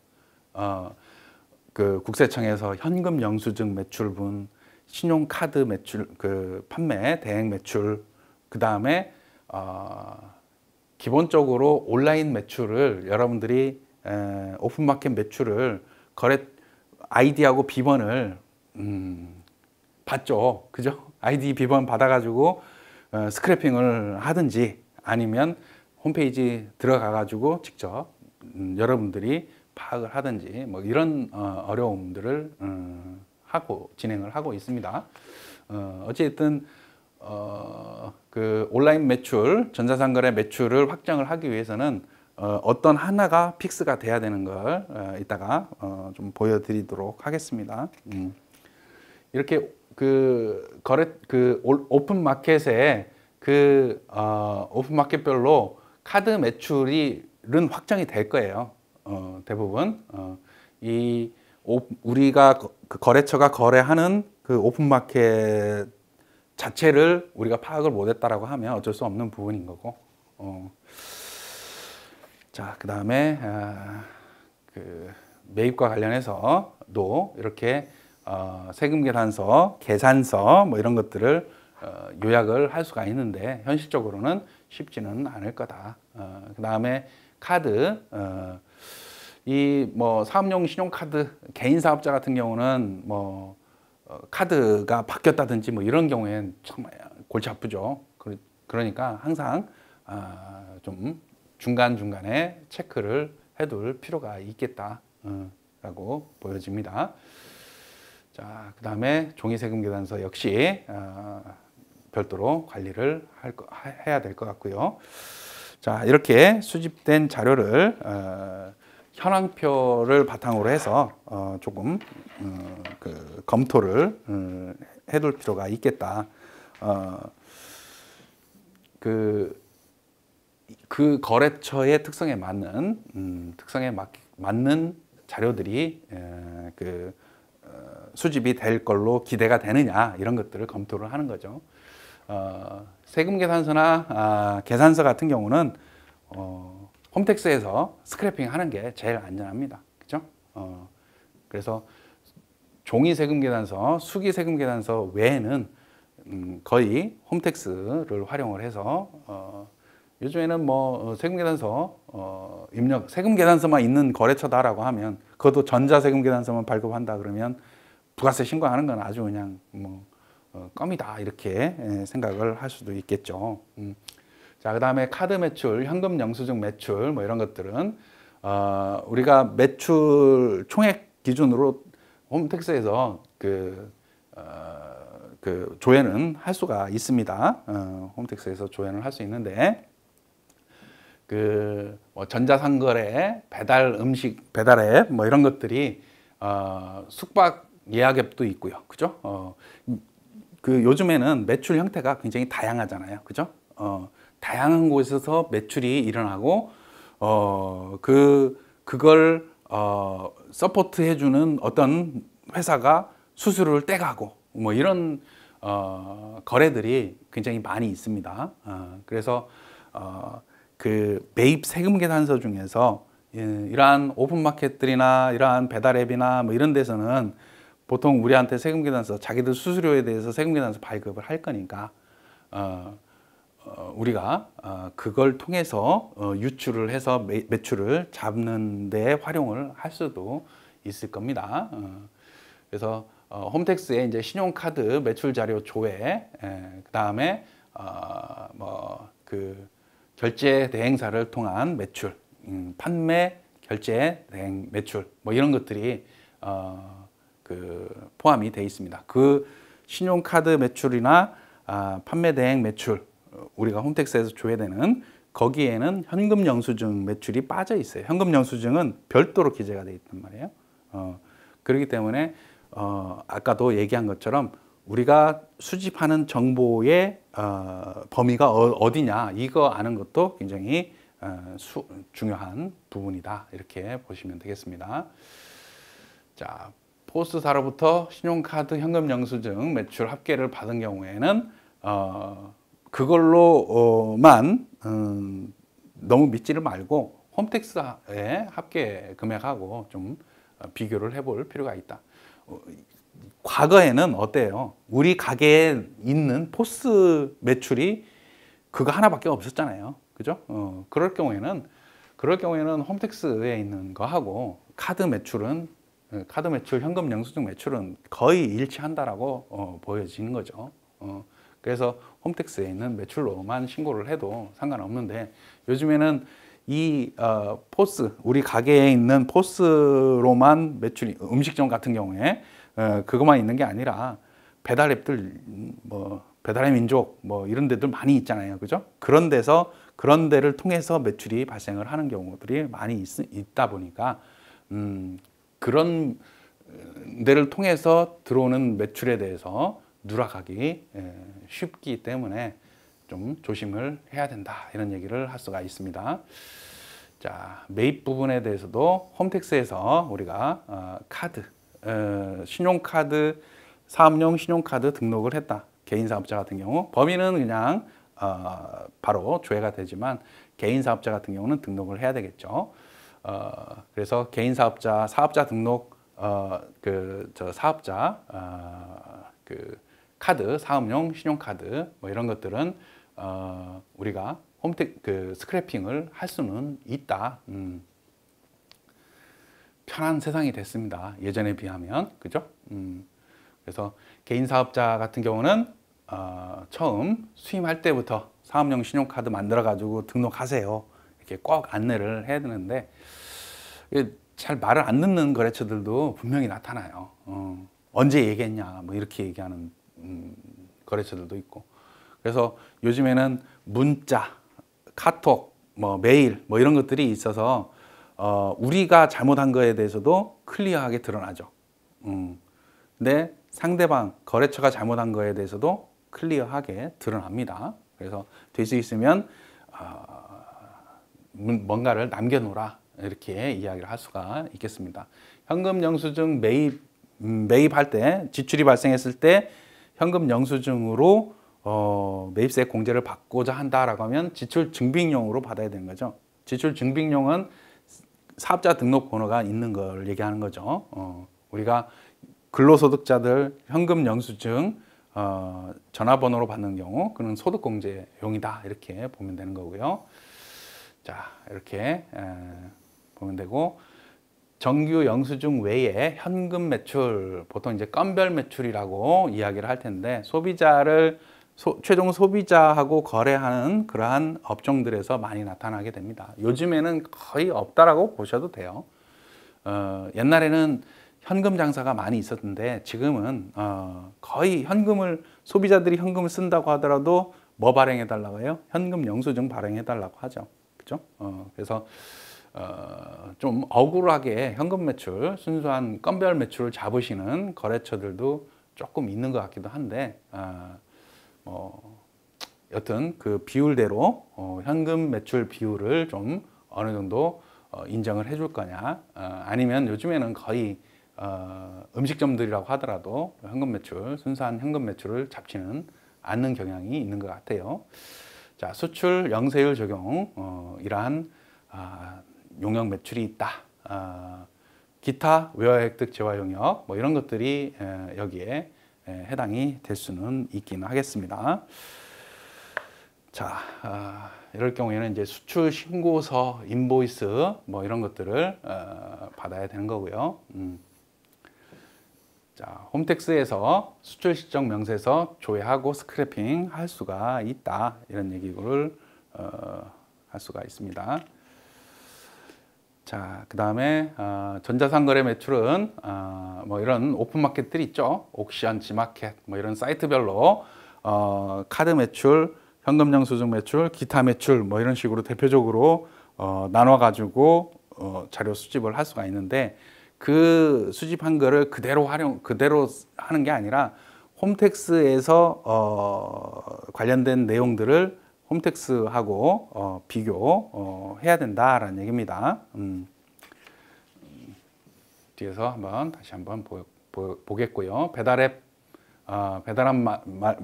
그 국세청에서 현금 영수증 매출분, 신용카드 매출, 그 판매 대행 매출, 그 다음에 기본적으로 온라인 매출을 여러분들이 오픈마켓 매출을 거래 아이디하고 비번을 받죠. 그죠? 아이디 비번 받아가지고 스크래핑을 하든지 아니면 홈페이지 들어가 가지고 직접 여러분들이 파악을 하든지 뭐 이런 어려움들을 하고 진행을 하고 있습니다. 어쨌든 그 온라인 매출, 전자상거래 매출을 확정을 하기 위해서는 어떤 하나가 픽스가 돼야 되는 걸 이따가 좀 보여드리도록 하겠습니다. 이렇게 그 오픈 마켓에 오픈 마켓별로 카드 매출은 확정이 될 거예요. 대부분 우리가 그 거래처가 거래하는 그 오픈 마켓 자체를 우리가 파악을 못했다라고 하면 어쩔 수 없는 부분인 거고. 자, 그 다음에 그 매입과 관련해서도 이렇게 세금 계산서, 계산서 뭐 이런 것들을 요약을 할 수가 있는데 현실적으로는 쉽지는 않을 거다. 그 다음에 카드, 이 뭐 사업용 신용카드 개인 사업자 같은 경우는 뭐 카드가 바뀌었다든지 뭐 이런 경우엔 정말 골치 아프죠. 그러니까 항상 좀 중간중간에 체크를 해둘 필요가 있겠다 라고 보여집니다. 자, 그 다음에 종이세금 계산서 역시 별도로 관리를 해야 될 것 같고요. 자, 이렇게 수집된 자료를 현황표를 바탕으로 해서 조금 그 검토를 해둘 필요가 있겠다. 그 거래처의 특성에 맞는 자료들이 수집이 될 걸로 기대가 되느냐 이런 것들을 검토를 하는 거죠. 세금 계산서나 계산서 같은 경우는 홈택스에서 스크래핑 하는 게 제일 안전합니다. 그죠? 그래서 종이 세금 계산서, 수기 세금 계산서 외에는 거의 홈택스를 활용을 해서 요즘에는 뭐 세금 계산서 세금 계산서만 있는 거래처다라고 하면 그것도 전자 세금 계산서만 발급한다 그러면 부가세 신고하는 건 아주 그냥 뭐 껌이다 이렇게 생각을 할 수도 있겠죠. 자, 그 다음에 카드 매출, 현금 영수증 매출 뭐 이런 것들은 우리가 매출 총액 기준으로 홈택스에서 그 조회는 할 수가 있습니다. 홈택스에서 조회를 할 수 있는데 뭐 전자상거래, 배달 음식, 배달앱 뭐 이런 것들이 숙박 예약앱도 있고요. 그죠? 요즘에는 매출 형태가 굉장히 다양하잖아요. 그죠? 다양한 곳에서 매출이 일어나고 그걸 서포트 해주는 어떤 회사가 수수료를 떼가고 뭐 이런 거래들이 굉장히 많이 있습니다. 그래서 그 매입 세금 계산서 중에서 이러한 오픈마켓들이나 이러한 배달앱이나 뭐 이런 데서는 보통 우리한테 세금 계산서, 자기들 수수료에 대해서 세금 계산서 발급을 할 거니까 우리가 그걸 통해서 유출을 해서 매출을 잡는 데 활용을 할 수도 있을 겁니다. 그래서 홈택스에 이제 신용카드 매출 자료 조회, 그 다음에 뭐 결제 대행사를 통한 매출, 판매 결제 대행 매출 뭐 이런 것들이 포함이 되어 있습니다. 그 신용카드 매출이나 판매 대행 매출 우리가 홈택스에서 조회되는 거기에는 현금 영수증 매출이 빠져 있어요. 현금 영수증은 별도로 기재가 되어 있단 말이에요. 그렇기 때문에 아까도 얘기한 것처럼 우리가 수집하는 정보의 범위가 어디냐 이거 아는 것도 굉장히 중요한 부분이다 이렇게 보시면 되겠습니다. 자, 포스사로부터 신용카드 현금 영수증 매출 합계를 받은 경우에는 그걸로만 너무 믿지를 말고 홈택스의 합계 금액하고 좀 비교를 해볼 필요가 있다. 과거에는 어때요? 우리 가게에 있는 포스 매출이 그거 하나밖에 없었잖아요. 그죠? 그럴 경우에는 홈택스에 있는 거하고 카드 매출, 현금 영수증 매출은 거의 일치한다라고 보여지는 거죠. 그래서 홈택스에 있는 매출로만 신고를 해도 상관없는데 요즘에는 이 포스, 우리 가게에 있는 포스로만 매출이, 음식점 같은 경우에 그것만 있는 게 아니라 배달앱들 뭐 배달의 민족 뭐 이런 데들 많이 있잖아요. 그죠? 그런 데를 통해서 매출이 발생을 하는 경우들이 많이 있다 보니까 그런 데를 통해서 들어오는 매출에 대해서 누락하기 쉽기 때문에 좀 조심을 해야 된다 이런 얘기를 할 수가 있습니다. 자, 매입 부분에 대해서도 홈택스에서 우리가 카드, 신용카드, 사업용 신용카드 등록을 했다. 개인 사업자 같은 경우 범위는 그냥 바로 조회가 되지만 개인 사업자 같은 경우는 등록을 해야 되겠죠. 그래서 개인 사업자, 사업자 등록 사업자 카드, 사업용 신용카드 뭐 이런 것들은 우리가 스크래핑을 할 수는 있다. 편한 세상이 됐습니다. 예전에 비하면 그죠? 그래서 개인 사업자 같은 경우는 처음 수임할 때부터 사업용 신용카드 만들어 가지고 등록하세요. 이렇게 꼭 안내를 해야 되는데 잘 말을 안 듣는 거래처들도 분명히 나타나요. 언제 얘기했냐 뭐 이렇게 얘기하는 거래처들도 있고. 그래서 요즘에는 문자, 카톡, 뭐 메일 뭐 이런 것들이 있어서 우리가 잘못한 거에 대해서도 클리어하게 드러나죠. 근데 상대방 거래처가 잘못한 거에 대해서도 클리어하게 드러납니다. 그래서 될 수 있으면 뭔가를 남겨놓으라 이렇게 이야기를 할 수가 있겠습니다. 현금 영수증 매입할 때 지출이 발생했을 때 현금 영수증으로 매입세 공제를 받고자 한다라고 하면 지출 증빙용으로 받아야 되는 거죠. 지출 증빙용은 사업자 등록 번호가 있는 걸 얘기하는 거죠. 우리가 근로소득자들 현금 영수증 전화번호로 받는 경우 그는 소득공제용이다 이렇게 보면 되는 거고요. 자, 이렇게 보면 되고 정규 영수증 외에 현금 매출 보통 이제 건별 매출이라고 이야기를 할 텐데 소비자를 최종 소비자하고 거래하는 그러한 업종들에서 많이 나타나게 됩니다. 요즘에는 거의 없다라고 보셔도 돼요. 옛날에는 현금 장사가 많이 있었는데 지금은 거의 소비자들이 현금을 쓴다고 하더라도 뭐 발행해 달라고 해요? 현금 영수증 발행해 달라고 하죠. 그죠? 그래서 좀 억울하게 현금 매출, 순수한 건별 매출을 잡으시는 거래처들도 조금 있는 것 같기도 한데 여튼 그 비율대로 현금 매출 비율을 좀 어느 정도 인정을 해줄 거냐 아니면 요즘에는 거의 음식점들이라고 하더라도 현금 매출, 순수한 현금 매출을 잡지는 않는 경향이 있는 것 같아요. 자, 수출 영세율 적용 이러한 용역 매출이 있다. 기타 외화획득 재화 용역 뭐 이런 것들이 여기에 해당이 될 수는 있기는 하겠습니다. 자, 이럴 경우에는 이제 수출 신고서, 인보이스 뭐 이런 것들을 받아야 되는 거고요. 자, 홈택스에서 수출 실적 명세서 조회하고 스크래핑 할 수가 있다. 이런 얘기를 할 수가 있습니다. 자, 그 다음에 전자상거래 매출은 뭐 이런 오픈마켓들이 있죠. 옥션, 지마켓 뭐 이런 사이트별로 카드 매출, 현금 영수증 매출, 기타 매출 뭐 이런 식으로 대표적으로 나눠 가지고 자료 수집을 할 수가 있는데 그 수집한 거를 그대로 하는 게 아니라 홈택스에서 관련된 내용들을 홈택스하고 비교해야 된다라는 얘기입니다. 뒤에서 다시 한번 보겠고요. 배달앱, 배달앱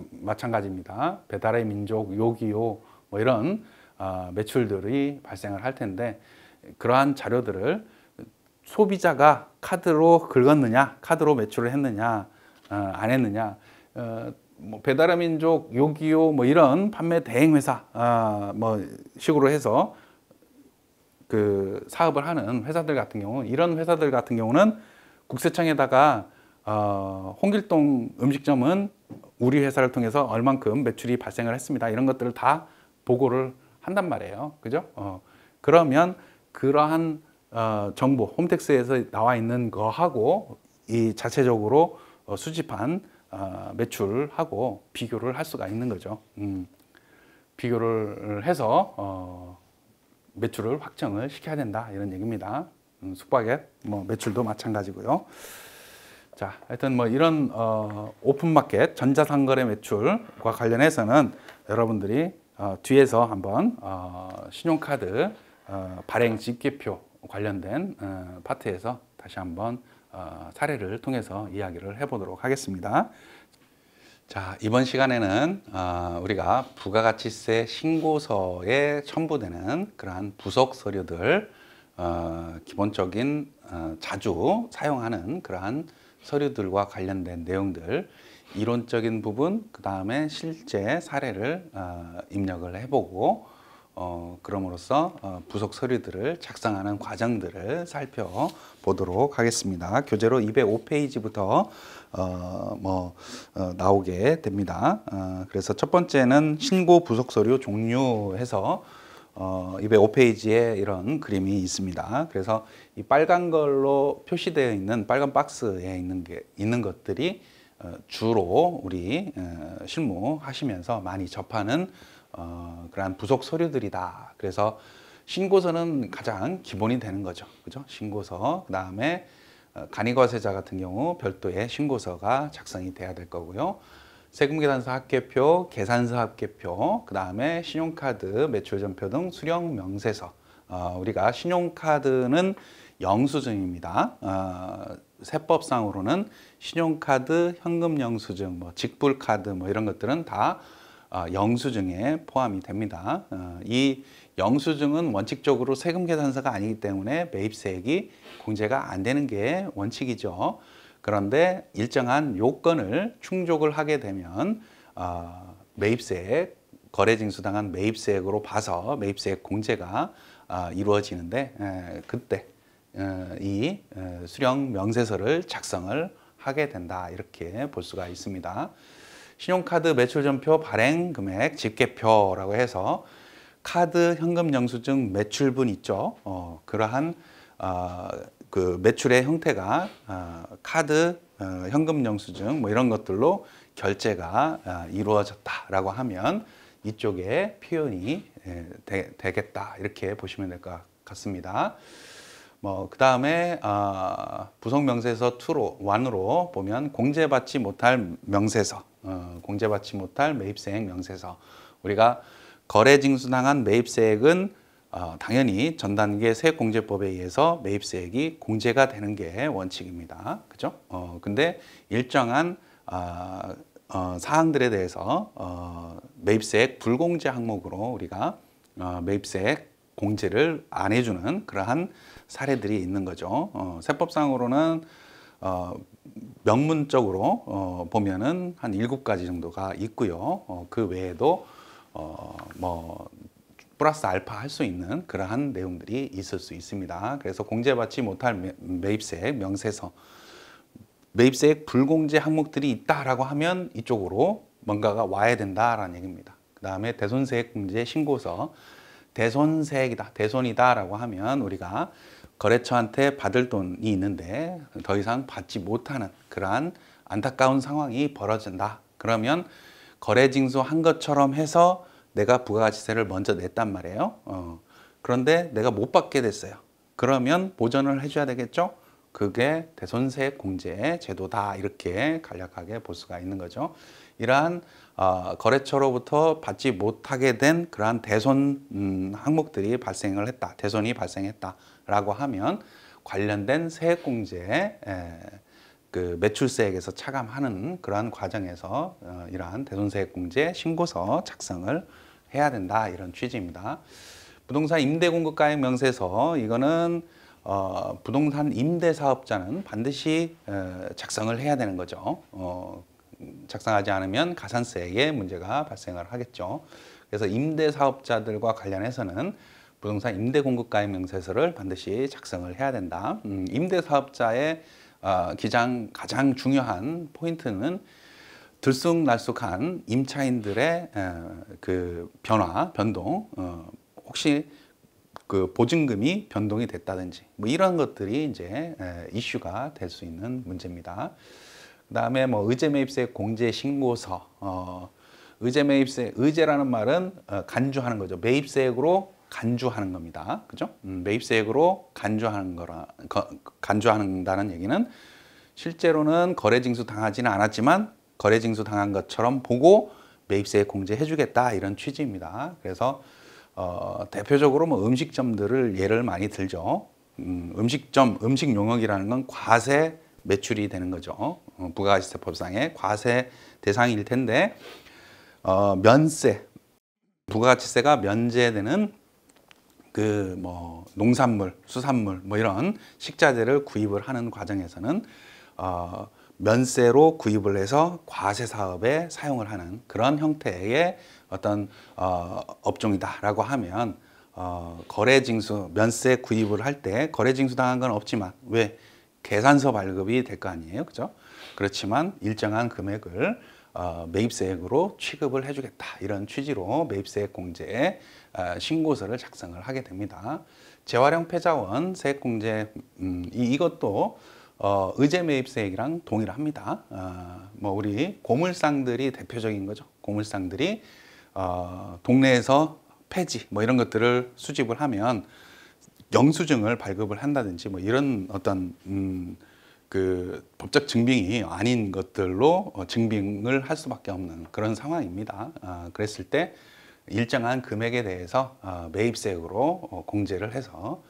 마찬가지입니다. 배달의 민족, 요기요 뭐 이런 매출들이 발생을 할 텐데 그러한 자료들을 소비자가 카드로 긁었느냐, 카드로 매출을 했느냐, 안 했느냐, 뭐 배달의 민족, 요기요 뭐 이런 판매 대행 회사 뭐 식으로 해서 그 사업을 하는 회사들 같은 경우, 이런 회사들 같은 경우는 국세청에다가 홍길동 음식점은 우리 회사를 통해서 얼만큼 매출이 발생을 했습니다. 이런 것들을 다 보고를 한단 말이에요. 그죠? 그러면 그러한 정보, 홈택스에서 나와 있는 거하고 이 자체적으로 수집한 매출하고 비교를 할 수가 있는 거죠. 비교를 해서 매출을 확정을 시켜야 된다 이런 얘기입니다. 숙박업 뭐 매출도 마찬가지고요. 자, 하여튼 뭐 이런 오픈마켓 전자상거래 매출과 관련해서는 여러분들이 뒤에서 한번 신용카드 발행 집계표 관련된 파트에서 다시 한번 사례를 통해서 이야기를 해보도록 하겠습니다. 자, 이번 시간에는 우리가 부가가치세 신고서에 첨부되는 그러한 부속 서류들, 기본적인 자주 사용하는 그러한 서류들과 관련된 내용들, 이론적인 부분, 그 다음에 실제 사례를 입력을 해보고 그럼으로써 부속 서류들을 작성하는 과정들을 살펴보도록 하겠습니다. 교재로 205페이지부터 나오게 됩니다. 그래서 첫 번째는 신고 부속 서류 종류해서 205페이지에 이런 그림이 있습니다. 그래서 이 빨간 걸로 표시되어 있는 빨간 박스에 있는 것들이 주로 우리 실무하시면서 많이 접하는 그러한 부속 서류들이다. 그래서 신고서는 가장 기본이 되는 거죠. 그죠? 신고서, 그 다음에 간이과세자 같은 경우 별도의 신고서가 작성이 돼야 될 거고요. 세금계산서 합계표, 계산서 합계표, 그 다음에 신용카드 매출전표 등 수령 명세서. 우리가 신용카드는 영수증입니다. 세법상으로는 신용카드, 현금 영수증, 뭐 직불카드 뭐 이런 것들은 다 영수증에 포함이 됩니다. 이 영수증은 원칙적으로 세금계산서가 아니기 때문에 매입세액이 공제가 안 되는 게 원칙이죠. 그런데 일정한 요건을 충족을 하게 되면 매입세액, 거래징수당한 매입세액으로 봐서 매입세액 공제가 이루어지는데 그때 이 수령 명세서를 작성을 하게 된다 이렇게 볼 수가 있습니다. 신용카드 매출전표 발행 금액 집계표라고 해서 카드 현금 영수증 매출분 있죠. 그러한 그 매출의 형태가 카드, 현금 영수증 뭐 이런 것들로 결제가 이루어졌다라고 하면 이쪽에 표현이 되겠다 이렇게 보시면 될 것 같습니다. 그 다음에 부속명세서 1으로 보면 공제받지 못할 명세서, 공제받지 못할 매입세액 명세서. 우리가 거래징수당한 매입세액은 당연히 전단계 세액공제법에 의해서 매입세액이 공제가 되는 게 원칙입니다. 그죠? 근데 일정한 사항들에 대해서 매입세액 불공제 항목으로 우리가 매입세액 공제를 안 해주는 그러한 사례들이 있는 거죠. 세법상으로는 명문적으로 보면은 한 7가지 정도가 있고요. 그 외에도 플러스 알파 할 수 있는 그러한 내용들이 있을 수 있습니다. 그래서 공제받지 못할 매입세액 명세서, 매입세액 불공제 항목들이 있다라고 하면 이쪽으로 뭔가가 와야 된다라는 얘기입니다. 그 다음에 대손세액 공제 신고서, 대손세액이다, 대손이다라고 하면 우리가 거래처한테 받을 돈이 있는데 더 이상 받지 못하는 그러한 안타까운 상황이 벌어진다. 그러면 거래징수한 것처럼 해서 내가 부가가치세를 먼저 냈단 말이에요. 그런데 내가 못 받게 됐어요. 그러면 보전을 해줘야 되겠죠? 그게 대손세액 공제 제도다 이렇게 간략하게 볼 수가 있는 거죠. 이러한 거래처로부터 받지 못하게 된 그러한 대손 항목들이 발생을 했다, 대손이 발생했다라고 하면 관련된 세액공제 그 매출세액에서 차감하는 그러한 과정에서 이러한 대손세액공제 신고서 작성을 해야 된다 이런 취지입니다. 부동산 임대공급가액 명세서, 이거는 부동산 임대사업자는 반드시 작성을 해야 되는 거죠. 작성하지 않으면 가산세액에 문제가 발생을 하겠죠. 그래서 임대사업자들과 관련해서는 부동산 임대공급가액 명세서를 반드시 작성을 해야 된다. 임대사업자의 가장 중요한 포인트는 들쑥날쑥한 임차인들의 그 변동, 혹시 그 보증금이 변동이 됐다든지 뭐 이런 것들이 이제 이슈가 될 수 있는 문제입니다. 그다음에 뭐 의제 매입세 공제 신고서, 의제 매입세, 의제라는 말은 간주하는 거죠. 매입세액으로 간주하는 겁니다. 그죠? 매입세액으로 간주한다는 얘기는 실제로는 거래징수 당하지는 않았지만 거래징수 당한 것처럼 보고 매입세액 공제해주겠다 이런 취지입니다. 그래서 대표적으로 뭐 음식점들을 예를 많이 들죠. 음식점, 음식 용역이라는 건 과세 매출이 되는 거죠. 부가가치세법상의 과세 대상일 텐데 면세, 부가가치세가 면제되는 그 뭐 농산물, 수산물 뭐 이런 식자재를 구입을 하는 과정에서는 면세로 구입을 해서 과세 사업에 사용을 하는 그런 형태의 어떤 업종이다라고 하면 거래징수, 면세 구입을 할 때 거래징수 당한 건 없지만 왜 계산서 발급이 될 거 아니에요, 그죠? 그렇지만 일정한 금액을 매입세액으로 취급을 해주겠다 이런 취지로 매입세액 공제에 신고서를 작성을 하게 됩니다. 재활용 폐자원 세액공제 이것도 의제 매입세액이랑 동일합니다. 뭐 우리 고물상들이 대표적인 거죠. 고물상들이 동네에서 폐지 뭐 이런 것들을 수집을 하면 영수증을 발급을 한다든지 뭐 이런 어떤 그 법적 증빙이 아닌 것들로 증빙을 할 수밖에 없는 그런 상황입니다. 그랬을 때 일정한 금액에 대해서 매입세액으로 공제를 해서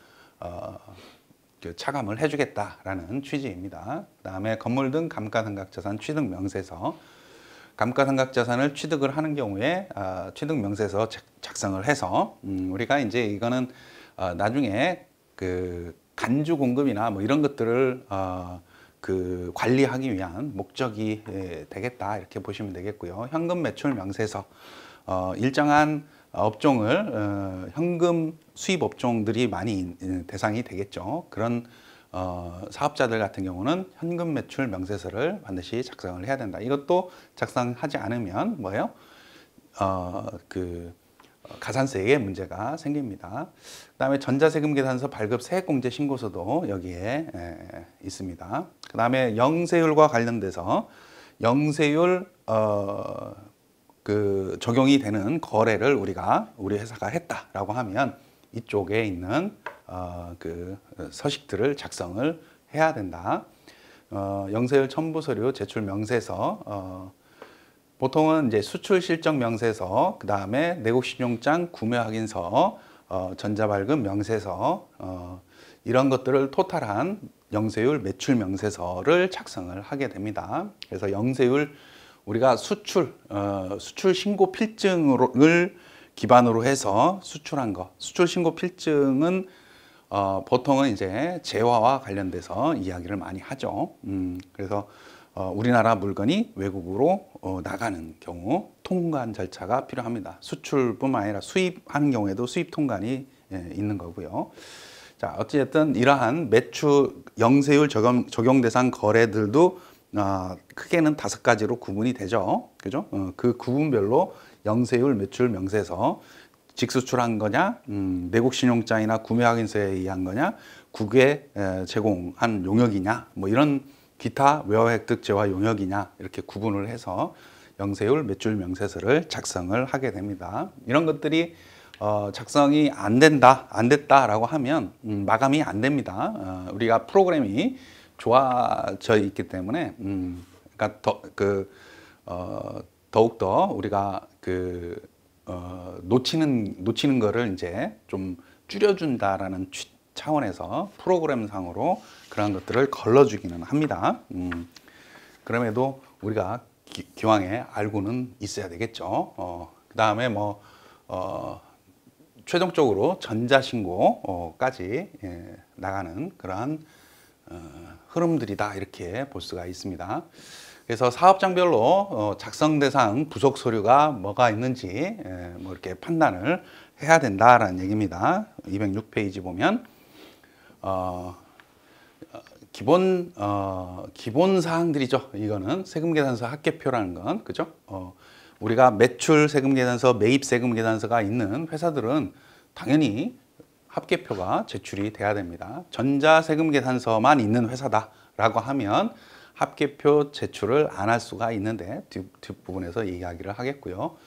차감을 해주겠다라는 취지입니다. 그다음에 건물 등 감가상각자산 취득 명세서, 감가상각자산을 취득을 하는 경우에 취득 명세서 작성을 해서 우리가 이제 이거는 나중에 그 간주 공급이나 뭐 이런 것들을 그 관리하기 위한 목적이 되겠다 이렇게 보시면 되겠고요. 현금 매출 명세서, 일정한 업종을 현금 수입 업종들이 많이 대상이 되겠죠. 그런 사업자들 같은 경우는 현금 매출 명세서를 반드시 작성을 해야 된다. 이것도 작성하지 않으면 뭐예요? 가산세에 문제가 생깁니다. 그다음에 전자세금 계산서 발급 세액공제 신고서도 여기에 있습니다. 그다음에 영세율과 관련돼서 영세율 그 적용이 되는 거래를 우리 회사가 했다라고 하면 이쪽에 있는 그 서식들을 작성을 해야 된다. 영세율 첨부 서류 제출 명세서, 보통은 이제 수출 실적 명세서, 그 다음에 내국 신용장 구매 확인서, 전자발급 명세서, 이런 것들을 토탈한 영세율 매출 명세서를 작성을 하게 됩니다. 그래서 영세율 우리가 수출 신고 필증을 기반으로 해서 수출한 거, 수출 신고 필증은 보통은 이제 재화와 관련돼서 이야기를 많이 하죠. 그래서 우리나라 물건이 외국으로 나가는 경우 통관 절차가 필요합니다. 수출뿐만 아니라 수입하는 경우에도 수입 통관이 있는 거고요. 자, 어찌됐든 이러한 매출 영세율 적용 대상 거래들도 크게는 5가지로 구분이 되죠. 그죠? 그 구분별로 영세율 매출 명세서, 직수출한 거냐, 내국 신용장이나 구매 확인서에 의한 거냐, 국외 제공한 용역이냐, 뭐 이런 기타 외화 획득 재화 용역이냐 이렇게 구분을 해서 영세율 매출 명세서를 작성을 하게 됩니다. 이런 것들이 작성이 안 됐다라고 하면 마감이 안 됩니다. 우리가 프로그램이 좋아져 있기 때문에 그러니까 더욱더 우리가 놓치는 거를 이제 좀 줄여준다라는 차원에서 프로그램상으로 그런 것들을 걸러주기는 합니다. 그럼에도 우리가 기왕에 알고는 있어야 되겠죠. 그 다음에 뭐 최종적으로 전자신고까지 나가는 그러한 흐름들이다 이렇게 볼 수가 있습니다. 그래서 사업장별로 작성 대상 부속 서류가 뭐가 있는지 뭐 이렇게 판단을 해야 된다라는 얘기입니다. 206페이지 보면 기본 사항들이죠. 이거는 세금계산서 합계표라는 건 그죠? 우리가 매출 세금계산서, 매입 세금계산서가 있는 회사들은 당연히 합계표가 제출이 돼야 됩니다. 전자세금계산서만 있는 회사다라고 하면 합계표 제출을 안 할 수가 있는데 뒷부분에서 이야기를 하겠고요.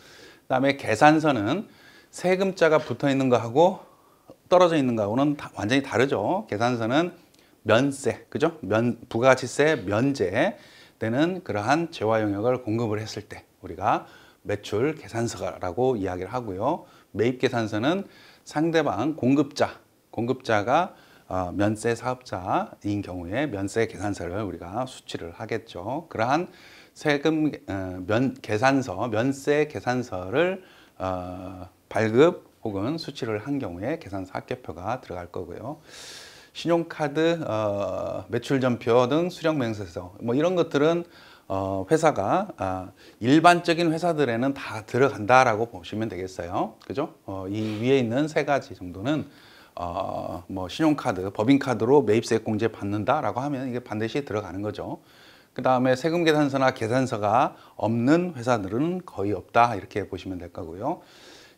그다음에 계산서는 세금자가 붙어 있는 거하고 떨어져 있는 거하고는 완전히 다르죠. 계산서는 면세, 그죠? 부가가치세 면제 되는 그러한 재화 영역을 공급을 했을 때 우리가 매출 계산서라고 이야기를 하고요. 매입 계산서는 상대방 공급자가 면세 사업자인 경우에 면세 계산서를 우리가 수취를 하겠죠. 그러한 세금 면세 계산서를 발급 혹은 수취를 한 경우에 계산서 합계표가 들어갈 거고요. 신용카드 매출전표 등 수령명세서 뭐 이런 것들은 회사가 일반적인 회사들에는 다 들어간다라고 보시면 되겠어요. 그죠? 이 위에 있는 세 가지 정도는 뭐 신용카드, 법인카드로 매입세액 공제 받는다라고 하면 이게 반드시 들어가는 거죠. 그 다음에 세금 계산서나 계산서가 없는 회사들은 거의 없다 이렇게 보시면 될 거고요.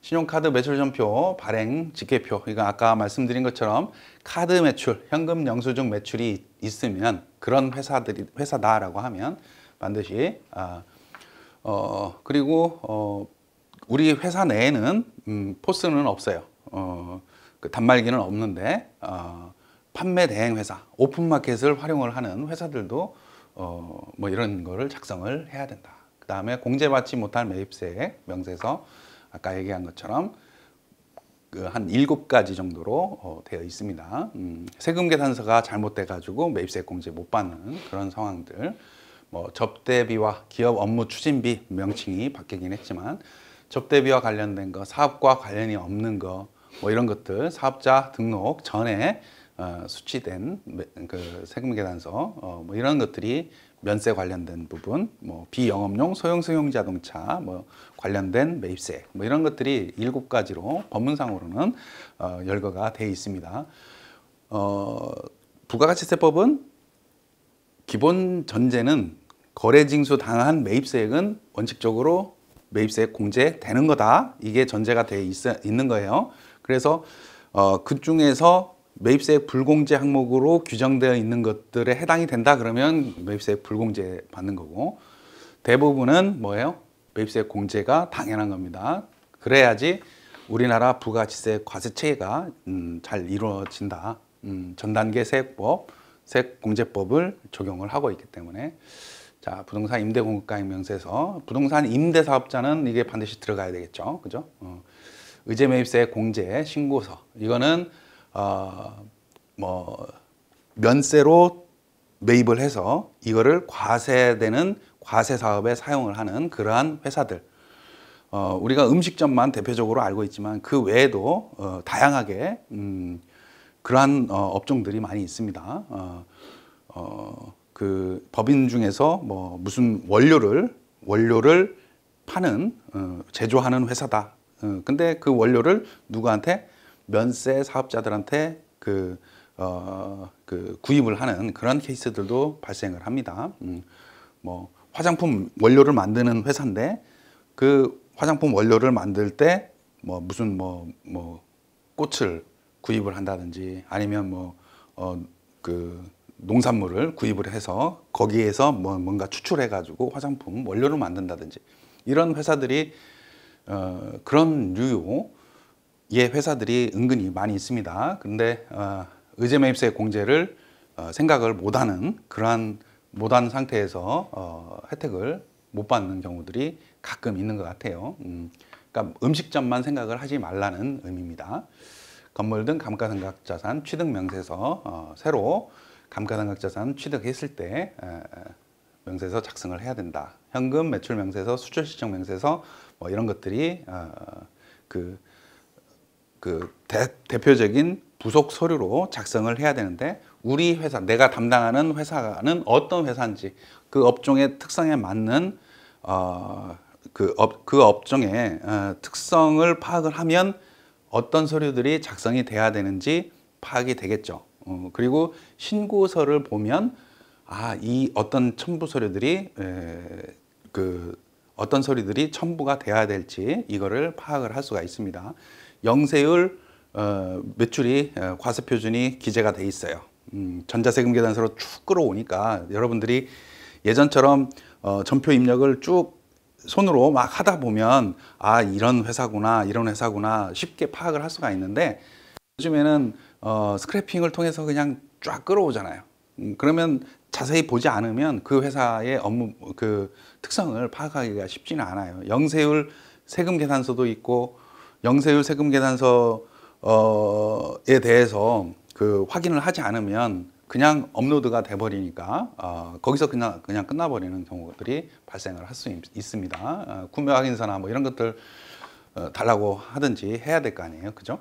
신용카드 매출전표, 발행 직계표, 이거 아까 말씀드린 것처럼 카드 매출, 현금 영수증 매출이 있으면 그런 회사다라고 하면 반드시 그리고 우리 회사 내에는 포스는 없어요. 그 단말기는 없는데 판매 대행 회사, 오픈마켓을 활용을 하는 회사들도 뭐 이런 거를 작성을 해야 된다. 그 다음에 공제받지 못할 매입세액 명세서 아까 얘기한 것처럼 한 7가지 정도로 되어 있습니다. 세금 계산서가 잘못돼 가지고 매입세액 공제 못 받는 그런 상황들, 뭐 접대비와 기업 업무 추진비 명칭이 바뀌긴 했지만 접대비와 관련된 거, 사업과 관련이 없는 거, 뭐 이런 것들, 사업자 등록 전에 수취된 그 세금 계산서, 뭐 이런 것들이 면세 관련된 부분, 뭐 비영업용 소형 승용자동차 뭐 관련된 매입세, 뭐 이런 것들이 7가지로 법문상으로는 열거가 되어 있습니다. 부가가치세법은 기본 전제는 거래 징수 당한 매입세액은 원칙적으로 매입세액 공제되는 거다. 이게 전제가 되어 있는 거예요. 그래서 그 중에서 매입세액 불공제 항목으로 규정되어 있는 것들에 해당이 된다 그러면 매입세액 불공제 받는 거고, 대부분은 뭐예요? 매입세액 공제가 당연한 겁니다. 그래야지 우리나라 부가가치세 과세 체계가 잘 이루어진다. 전단계 세액법, 세액공제법을 적용을 하고 있기 때문에. 자, 부동산 임대 공급가액 명세서, 부동산 임대 사업자는 이게 반드시 들어가야 되겠죠, 그죠? 의제 매입세 공제 신고서, 이거는 뭐 면세로 매입을 해서 이거를 과세되는 과세 사업에 사용을 하는 그러한 회사들, 우리가 음식점만 대표적으로 알고 있지만 그 외에도 다양하게 그러한 업종들이 많이 있습니다. 그 법인 중에서 뭐 무슨 원료를 파는 제조하는 회사다. 근데 그 원료를 누구한테? 면세 사업자들한테 그 구입을 하는 그런 케이스들도 발생을 합니다. 뭐 화장품 원료를 만드는 회사인데 그 화장품 원료를 만들 때 뭐 무슨 뭐 꽃을 구입을 한다든지 아니면 그 농산물을 구입을 해서 거기에서 뭔가 추출해 가지고 화장품 원료를 만든다든지 이런 회사들이 그런 류의 회사들이 은근히 많이 있습니다. 근데 의제 매입세 공제를 생각을 못하는 그러한 못한 상태에서 혜택을 못 받는 경우들이 가끔 있는 것 같아요. 그러니까 음식점만 생각을 하지 말라는 의미입니다. 건물 등 감가상각자산 취득 명세서, 새로 감가상각자산 취득했을 때 명세서 작성을 해야 된다. 현금 매출 명세서, 수출 실적 명세서 뭐 이런 것들이 대표적인 부속 서류로 작성을 해야 되는데, 우리 회사, 내가 담당하는 회사는 어떤 회사인지 그 업종의 특성에 맞는 그 업종의 특성을 파악을 하면 어떤 서류들이 작성이 돼야 되는지 파악이 되겠죠. 그리고 신고서를 보면 이 어떤 첨부 서류들이 어떤 서류들이 첨부가 돼야 될지 이거를 파악을 할 수가 있습니다. 영세율 매출이 과세 표준이 기재가 돼 있어요. 전자세금 계산서로 쭉 끌어오니까 여러분들이 예전처럼 전표 입력을 쭉 손으로 막 하다 보면 아 이런 회사구나 쉽게 파악을 할 수가 있는데 요즘에는 스크래핑을 통해서 그냥 쫙 끌어오잖아요. 그러면 자세히 보지 않으면 그 회사의 업무 그 특성을 파악하기가 쉽지는 않아요. 영세율 세금 계산서도 있고 영세율 세금 계산서에 대해서 그 확인을 하지 않으면 그냥 업로드가 돼 버리니까 거기서 그냥 끝나버리는 경우들이 발생을 할 수 있습니다. 구매 확인서나 뭐 이런 것들 달라고 하든지 해야 될 거 아니에요, 그죠?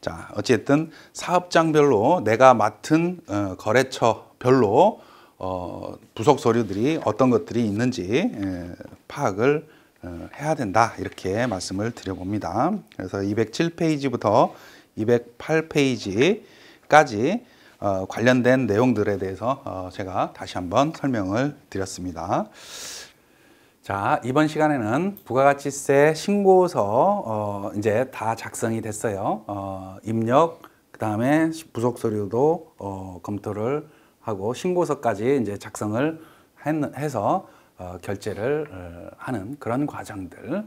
자, 어쨌든 사업장별로 내가 맡은 거래처별로 부속 서류들이 어떤 것들이 있는지 파악을 해야 된다, 이렇게 말씀을 드려봅니다. 그래서 207페이지부터 208페이지까지 관련된 내용들에 대해서 제가 다시 한번 설명을 드렸습니다. 자, 이번 시간에는 부가가치세 신고서 이제 다 작성이 됐어요. 입력, 그 다음에 부속 서류도 검토를 하고 신고서까지 이제 작성을 해서 결제를 하는 그런 과정들.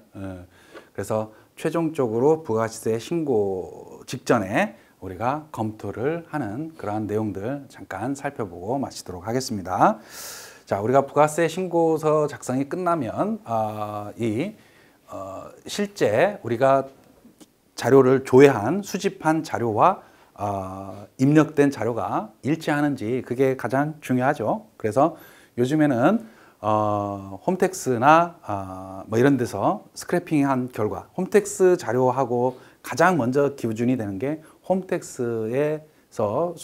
그래서 최종적으로 부가가치세 신고 직전에 우리가 검토를 하는 그러한 내용들 잠깐 살펴보고 마치도록 하겠습니다. 자, 우리가 부가세 신고서 작성이 끝나면 실제 우리가 자료를 조회한 수집한 자료와 입력된 자료가 일치하는지 그게 가장 중요하죠. 그래서 요즘에는 홈택스나 뭐 이런 데서 스크래핑한 결과 홈택스 자료하고 가장 먼저 기준이 되는 게 홈택스에서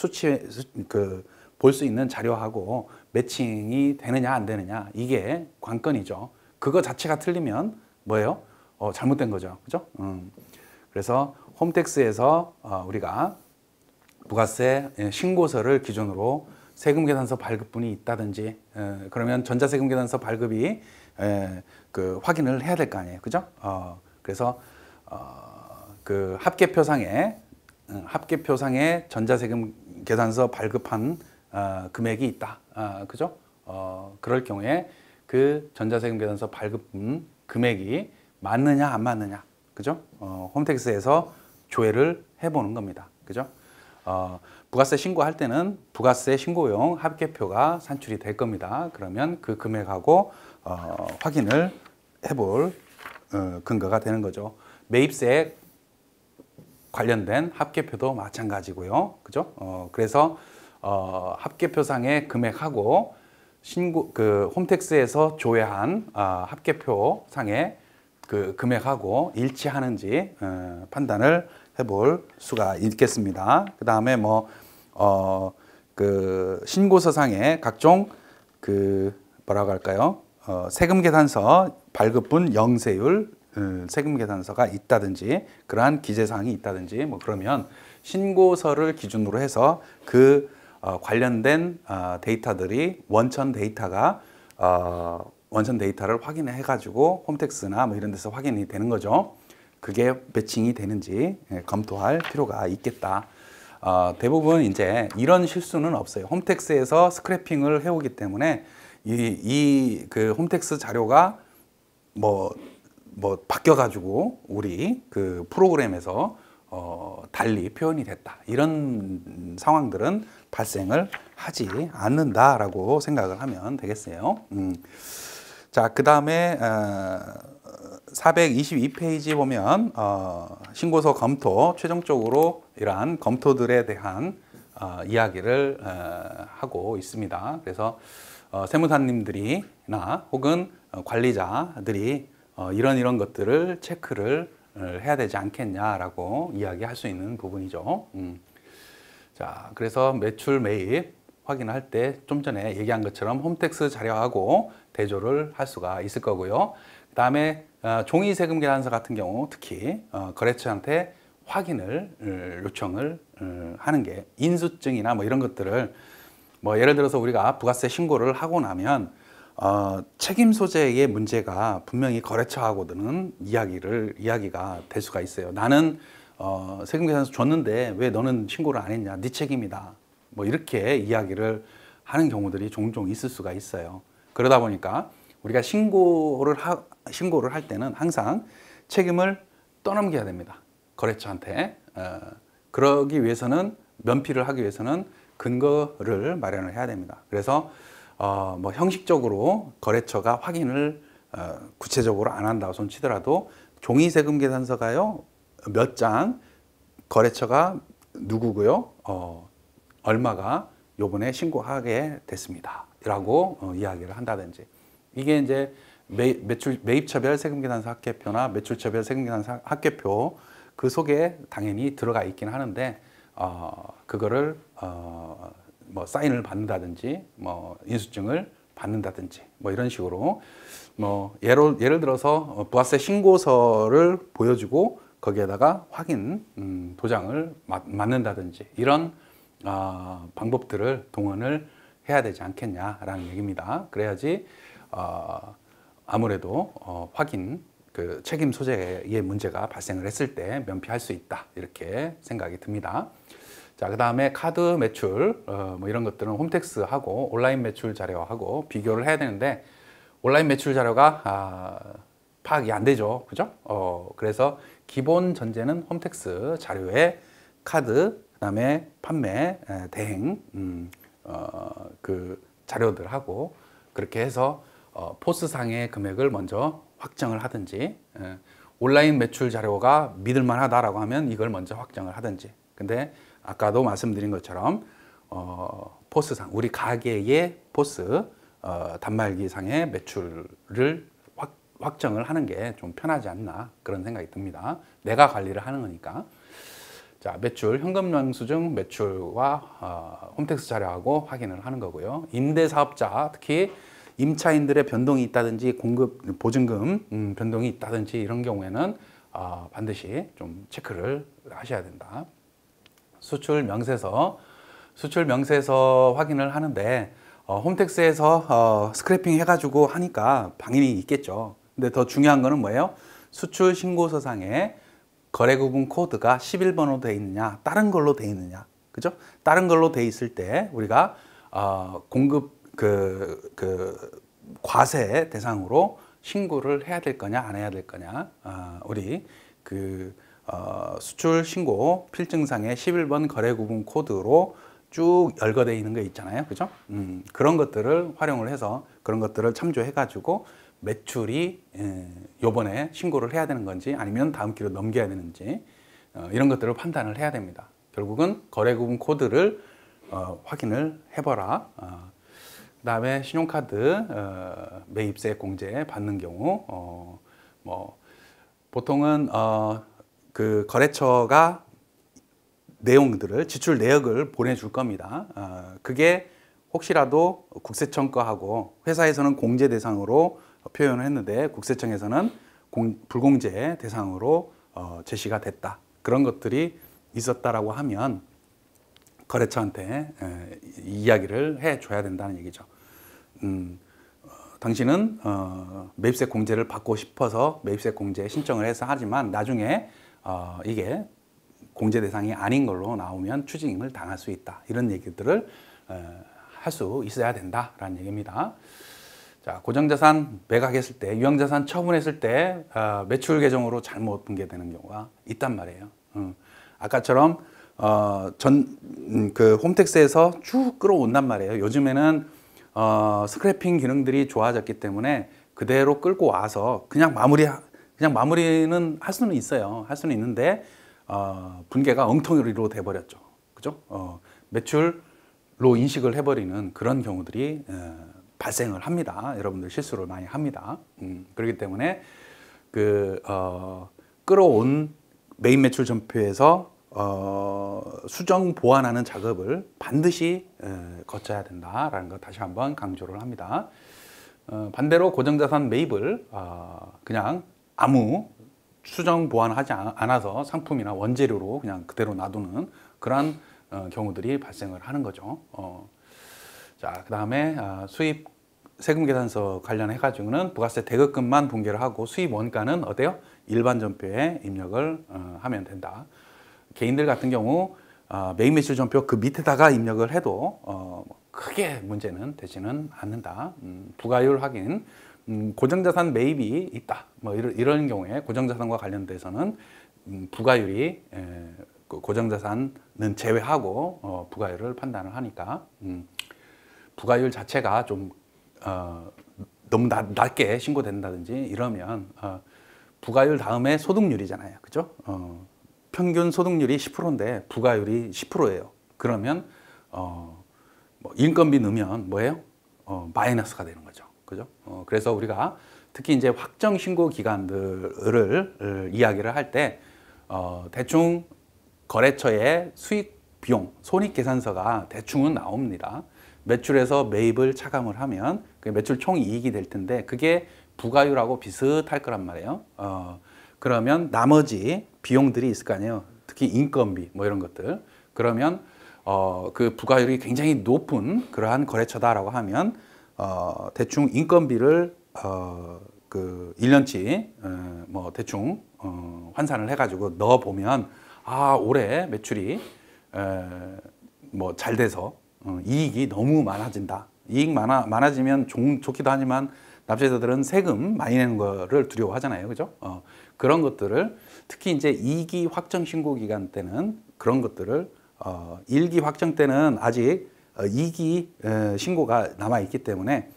볼 수 있는 자료하고 매칭이 되느냐 안 되느냐, 이게 관건이죠. 그거 자체가 틀리면 뭐예요? 잘못된 거죠. 그죠? 그래서 홈택스에서 우리가 부가세 신고서를 기준으로 세금계산서 발급분이 있다든지 그러면 전자세금계산서 발급이 그 확인을 해야 될 거 아니에요. 그죠? 그래서 그 합계표상에 전자세금계산서 발급한 금액이 있다. 그죠? 그럴 경우에 그 전자세금계산서 발급분 금액이 맞느냐 안 맞느냐, 그죠? 홈택스에서 조회를 해보는 겁니다. 그죠? 부가세 신고할 때는 부가세 신고용 합계표가 산출이 될 겁니다. 그러면 그 금액하고 확인을 해볼 근거가 되는 거죠. 매입세 관련된 합계표도 마찬가지고요. 그죠? 그래서 합계표상의 금액하고 그 홈택스에서 조회한 합계표상의 그 금액하고 일치하는지 판단을 해볼 수가 있겠습니다. 그 다음에 그 신고서상에 각종 뭐라고 할까요? 세금계산서 발급분 영세율 세금계산서가 있다든지 그러한 기재사항이 있다든지 그러면 신고서를 기준으로 해서 그 관련된 데이터들이 원천 데이터를 확인해 가지고 홈택스나 이런 데서 확인이 되는 거죠. 그게 매칭이 되는지 검토할 필요가 있겠다. 대부분 이제 이런 실수는 없어요. 홈택스에서 스크래핑을 해오기 때문에 그 홈택스 자료가 바뀌어가지고 우리 그 프로그램에서 달리 표현이 됐다, 이런 상황들은 발생을 하지 않는다라고 생각을 하면 되겠어요. 자, 그 다음에 422페이지 보면 신고서 검토, 최종적으로 이러한 검토들에 대한 이야기를 하고 있습니다. 그래서 세무사님들이나 혹은 관리자들이 이런 것들을 체크를 해야 되지 않겠냐라고 이야기할 수 있는 부분이죠. 자, 그래서 매출 매입 확인할 때 좀 전에 얘기한 것처럼 홈택스 자료하고 대조를 할 수가 있을 거고요. 그 다음에 종이세금계산서 같은 경우 특히 거래처한테 확인을 요청을 하는 게 인수증이나 이런 것들을 예를 들어서 우리가 부가세 신고를 하고 나면 책임 소재의 문제가 분명히 거래처하고는 이야기가 될 수가 있어요. 나는 세금계산서 줬는데 왜 너는 신고를 안 했냐? 네 책임이다. 이렇게 이야기를 하는 경우들이 종종 있을 수가 있어요. 그러다 보니까 우리가 신고를 할 때는 항상 책임을 떠넘겨야 됩니다. 거래처한테. 그러기 위해서는, 면피를 하기 위해서는 근거를 마련을 해야 됩니다. 그래서 뭐 형식적으로 거래처가 확인을 구체적으로 안 한다고 손 치더라도 종이 세금 계산서가요, 몇 장, 거래처가 누구고요, 얼마가 요번에 신고하게 됐습니다 라고 이야기를 한다든지, 이게 이제 매입처별 세금계산서 합계표나 매출처별 세금계산서 합계표 그 속에 당연히 들어가 있긴 하는데, 그거를 뭐 사인을 받는다든지, 뭐 인수증을 받는다든지, 뭐 이런 식으로, 뭐 예를 들어서 부가세 신고서를 보여주고 거기에다가 확인 도장을 맞는다든지, 이런 방법들을 동원을 해야 되지 않겠냐라는 얘기입니다. 그래야지 아무래도 확인 그 책임 소재의 문제가 발생을 했을 때 면피할 수 있다, 이렇게 생각이 듭니다. 자, 그 다음에 카드 매출, 뭐 이런 것들은 홈택스하고 온라인 매출 자료하고 비교를 해야 되는데, 온라인 매출 자료가 파악이 안 되죠, 그죠? 그래서 기본 전제는 홈택스 자료에 카드, 그 다음에 판매, 대행, 그 자료들하고 그렇게 해서 포스상의 금액을 먼저 확정을 하든지, 온라인 매출 자료가 믿을만하다라고 하면 이걸 먼저 확정을 하든지. 근데 아까도 말씀드린 것처럼 포스상, 우리 가게의 포스 단말기상의 매출을 확정을 하는 게 좀 편하지 않나, 그런 생각이 듭니다. 내가 관리를 하는 거니까. 자, 매출, 현금영수증 매출과 홈택스 자료하고 확인을 하는 거고요. 임대사업자, 특히 임차인들의 변동이 있다든지 공급 보증금 변동이 있다든지 이런 경우에는 반드시 좀 체크를 하셔야 된다. 수출 명세서 확인을 하는데, 홈택스에서 스크래핑 해가지고 하니까 당연히 있겠죠. 근데 더 중요한 거는 뭐예요? 수출 신고서상에 거래구분 코드가 11번으로 되어 있느냐, 다른 걸로 되어 있느냐, 그죠? 다른 걸로 되어 있을 때 우리가 공급 과세 대상으로 신고를 해야 될 거냐, 안 해야 될 거냐, 우리 수출 신고 필증상에 11번 거래구분 코드로 쭉 열거되어 있는 거 있잖아요, 그죠? 그런 것들을 활용을 해서, 그런 것들을 참조해 가지고 매출이 요번에 신고를 해야 되는 건지 아니면 다음 기로 넘겨야 되는지, 이런 것들을 판단을 해야 됩니다. 결국은 거래구분 코드를 확인을 해봐라. 그 다음에 신용카드 매입세 공제 받는 경우, 뭐 보통은 그 거래처가 내용들을, 지출 내역을 보내줄 겁니다. 그게 혹시라도 국세청 거하고, 회사에서는 공제 대상으로 표현을 했는데 국세청에서는 불공제 대상으로 제시가 됐다, 그런 것들이 있었다라고 하면 거래처한테 이야기를 해줘야 된다는 얘기죠. 당신은 매입세 공제를 받고 싶어서 매입세 공제 신청을 해서 하지만 나중에 이게 공제 대상이 아닌 걸로 나오면 추징을 당할 수 있다, 이런 얘기들을 할 수 있어야 된다라는 얘기입니다. 자, 고정자산 매각했을 때, 유형자산 처분했을 때 매출 계정으로 잘못 분계되는 경우가 있단 말이에요. 아까처럼 그 홈택스에서 쭉 끌어온단 말이에요. 요즘에는 스크래핑 기능들이 좋아졌기 때문에 그대로 끌고 와서 그냥 마무리는 할 수는 있어요. 할 수는 있는데 분계가 엉터리로 돼버렸죠, 그죠? 매출로 인식을 해버리는 그런 경우들이 발생을 합니다. 여러분들 실수를 많이 합니다. 그렇기 때문에 끌어온 매입 매출 전표에서 수정 보완하는 작업을 반드시 거쳐야 된다라는 거 다시 한번 강조를 합니다. 반대로 고정자산 매입을 그냥 아무 수정 보완하지 않아서 상품이나 원재료로 그냥 그대로 놔두는 그런 경우들이 발생을 하는 거죠. 자, 그 다음에 수입 세금 계산서 관련해 가지고는 부가세 대급금만 분계를 하고 수입 원가는 어때요? 일반 전표에 입력을 하면 된다. 개인들 같은 경우 매입 매출 전표 그 밑에다가 입력을 해도 크게 문제는 되지는 않는다. 부가율 확인, 고정자산 매입이 있다. 뭐 이런 경우에 고정자산과 관련돼서는 부가율이 그 고정자산은 제외하고 부가율을 판단을 하니까 부가율 자체가 좀 너무 낮게 신고된다든지 이러면 부가율 다음에 소득률이잖아요. 그죠? 평균 소득률이 10%인데 부가율이 10%예요. 그러면 뭐 인건비 넣으면 뭐예요? 마이너스가 되는 거죠. 그죠? 그래서 우리가 특히 이제 확정 신고 기간들을 이야기를 할 때 대충 거래처의 수익 비용, 손익 계산서가 대충은 나옵니다. 매출에서 매입을 차감을 하면 그 매출 총 이익이 될 텐데 그게 부가율하고 비슷할 거란 말이에요. 그러면 나머지 비용들이 있을 거 아니에요. 특히 인건비 뭐 이런 것들. 그러면 그 부가율이 굉장히 높은 그러한 거래처다라고 하면 대충 인건비를 그 1년치 뭐 대충 환산을 해가지고 넣어 보면 올해 매출이 뭐 잘 돼서 이익이 너무 많아진다. 이익 많아지면 좋기도 하지만 납세자들은 세금 많이 내는 거를 두려워하잖아요. 그죠? 그런 것들을 특히 이제 2기 확정 신고 기간 때는 그런 것들을 1기 확정 때는 아직 2기 신고가 남아 있기 때문에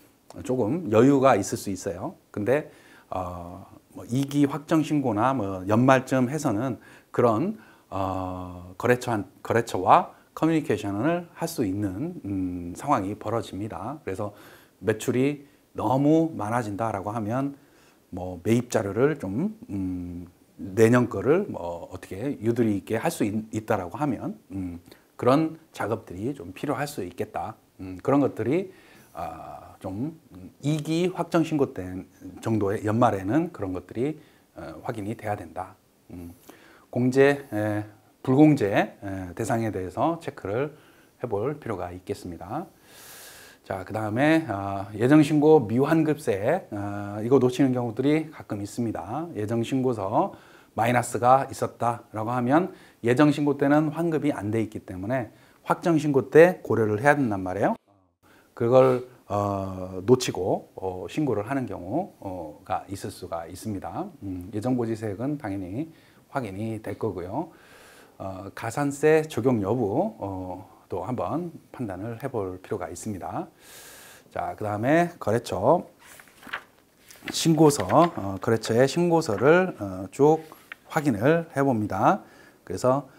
조금 여유가 있을 수 있어요. 근데 뭐 2기 확정 신고나 뭐 연말쯤 해서는 그런 거래처와 커뮤니케이션을 할 수 있는 상황이 벌어집니다. 그래서 매출이 너무 많아진다라고 하면 뭐 매입 자료를 좀 내년 거를 뭐 어떻게 유도리 있게 할 수 있다라고 하면 그런 작업들이 좀 필요할 수 있겠다. 그런 것들이 좀 2기 확정 신고 때 정도의 연말에는 그런 것들이 확인이 돼야 된다. 공제, 불공제 대상에 대해서 체크를 해볼 필요가 있겠습니다. 자, 그 다음에 예정신고 미환급세 이거 놓치는 경우들이 가끔 있습니다. 예정신고서 마이너스가 있었다라고 하면 예정신고 때는 환급이 안 돼 있기 때문에 확정신고 때 고려를 해야 된단 말이에요. 그걸 놓치고 신고를 하는 경우가 있을 수가 있습니다. 예정고지세액은 당연히 확인이 될 거고요. 가산세 적용 여부 또 한번 판단을 해볼 필요가 있습니다. 자, 그 다음에 거래처 신고서, 거래처의 신고서를 쭉 확인을 해봅니다. 그래서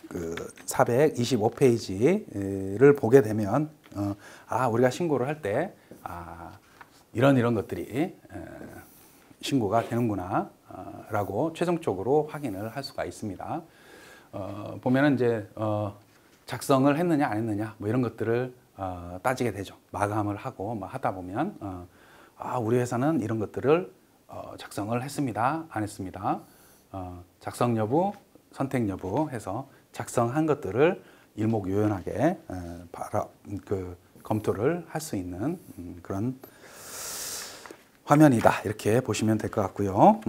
그 425페이지를 보게 되면 우리가 신고를 할 때 이런 것들이 신고가 되는구나 라고 최종적으로 확인을 할 수가 있습니다. 보면은 이제 작성을 했느냐 안 했느냐 뭐 이런 것들을 따지게 되죠. 마감을 하고 뭐 하다 보면 우리 회사는 이런 것들을 작성을 했습니다, 안 했습니다. 작성 여부, 선택 여부 해서 작성한 것들을 일목요연하게 검토를 할 수 있는 그런 화면이다 이렇게 보시면 될 것 같고요.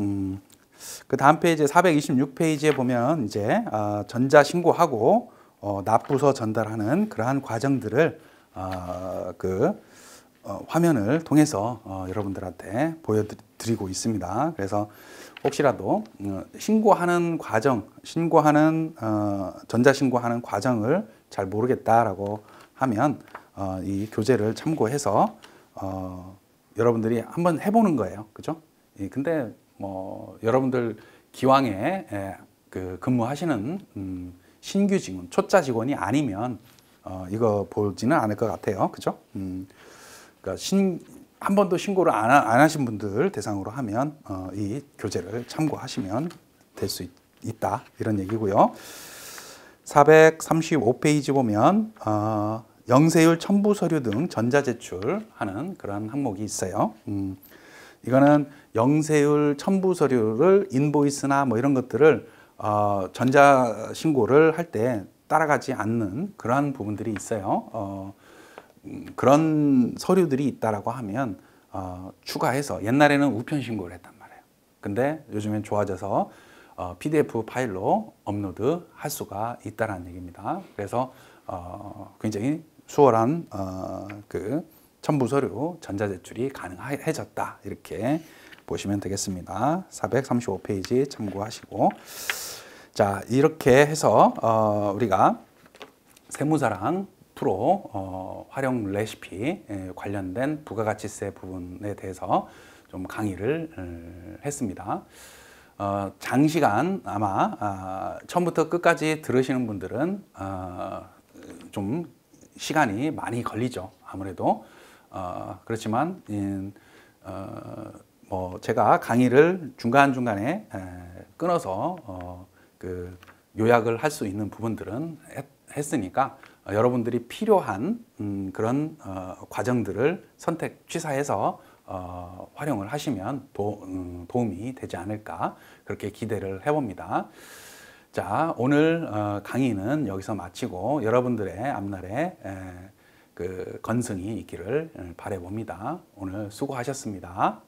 그 다음 페이지 426페이지에 보면 이제 전자 신고하고 납부서 전달하는 그러한 과정들을 화면을 통해서 여러분들한테 보여드리고 있습니다. 그래서 혹시라도 신고하는 과정, 전자 신고하는 과정을 잘 모르겠다라고 하면 이 교재를 참고해서 여러분들이 한번 해보는 거예요. 그죠? 근데 뭐 여러분들 기왕에 근무하시는 신규 직원, 초짜 직원이 아니면 이거 보지는 않을 것 같아요. 그죠? 그러니까 한 번도 신고를 안 하신 분들 대상으로 하면 이 교재를 참고하시면 될 수 있다 이런 얘기고요. 435페이지 보면 영세율 첨부 서류 등 전자제출하는 그런 항목이 있어요. 이거는 영세율 첨부 서류를 인보이스나 뭐 이런 것들을 전자 신고를 할 때 따라가지 않는 그러한 부분들이 있어요. 그런 서류들이 있다라고 하면 추가해서 옛날에는 우편 신고를 했단 말이에요. 근데 요즘엔 좋아져서 PDF 파일로 업로드 할 수가 있다는 얘기입니다. 그래서 굉장히 수월한 그 첨부 서류 전자제출이 가능해졌다, 이렇게 보시면 되겠습니다. 435페이지 참고하시고, 자, 이렇게 해서 우리가 세무사랑 프로 활용 레시피 관련된 부가가치세 부분에 대해서 좀 강의를 했습니다. 장시간 아마 처음부터 끝까지 들으시는 분들은 좀 시간이 많이 걸리죠. 아무래도 그렇지만 뭐 제가 강의를 중간중간에 끊어서 그 요약을 할 수 있는 부분들은 했으니까 여러분들이 필요한 그런 과정들을 선택 취사해서 활용을 하시면 도움이 되지 않을까, 그렇게 기대를 해봅니다. 자, 오늘 강의는 여기서 마치고 여러분들의 앞날에 그 건승이 있기를 바라봅니다. 오늘 수고하셨습니다.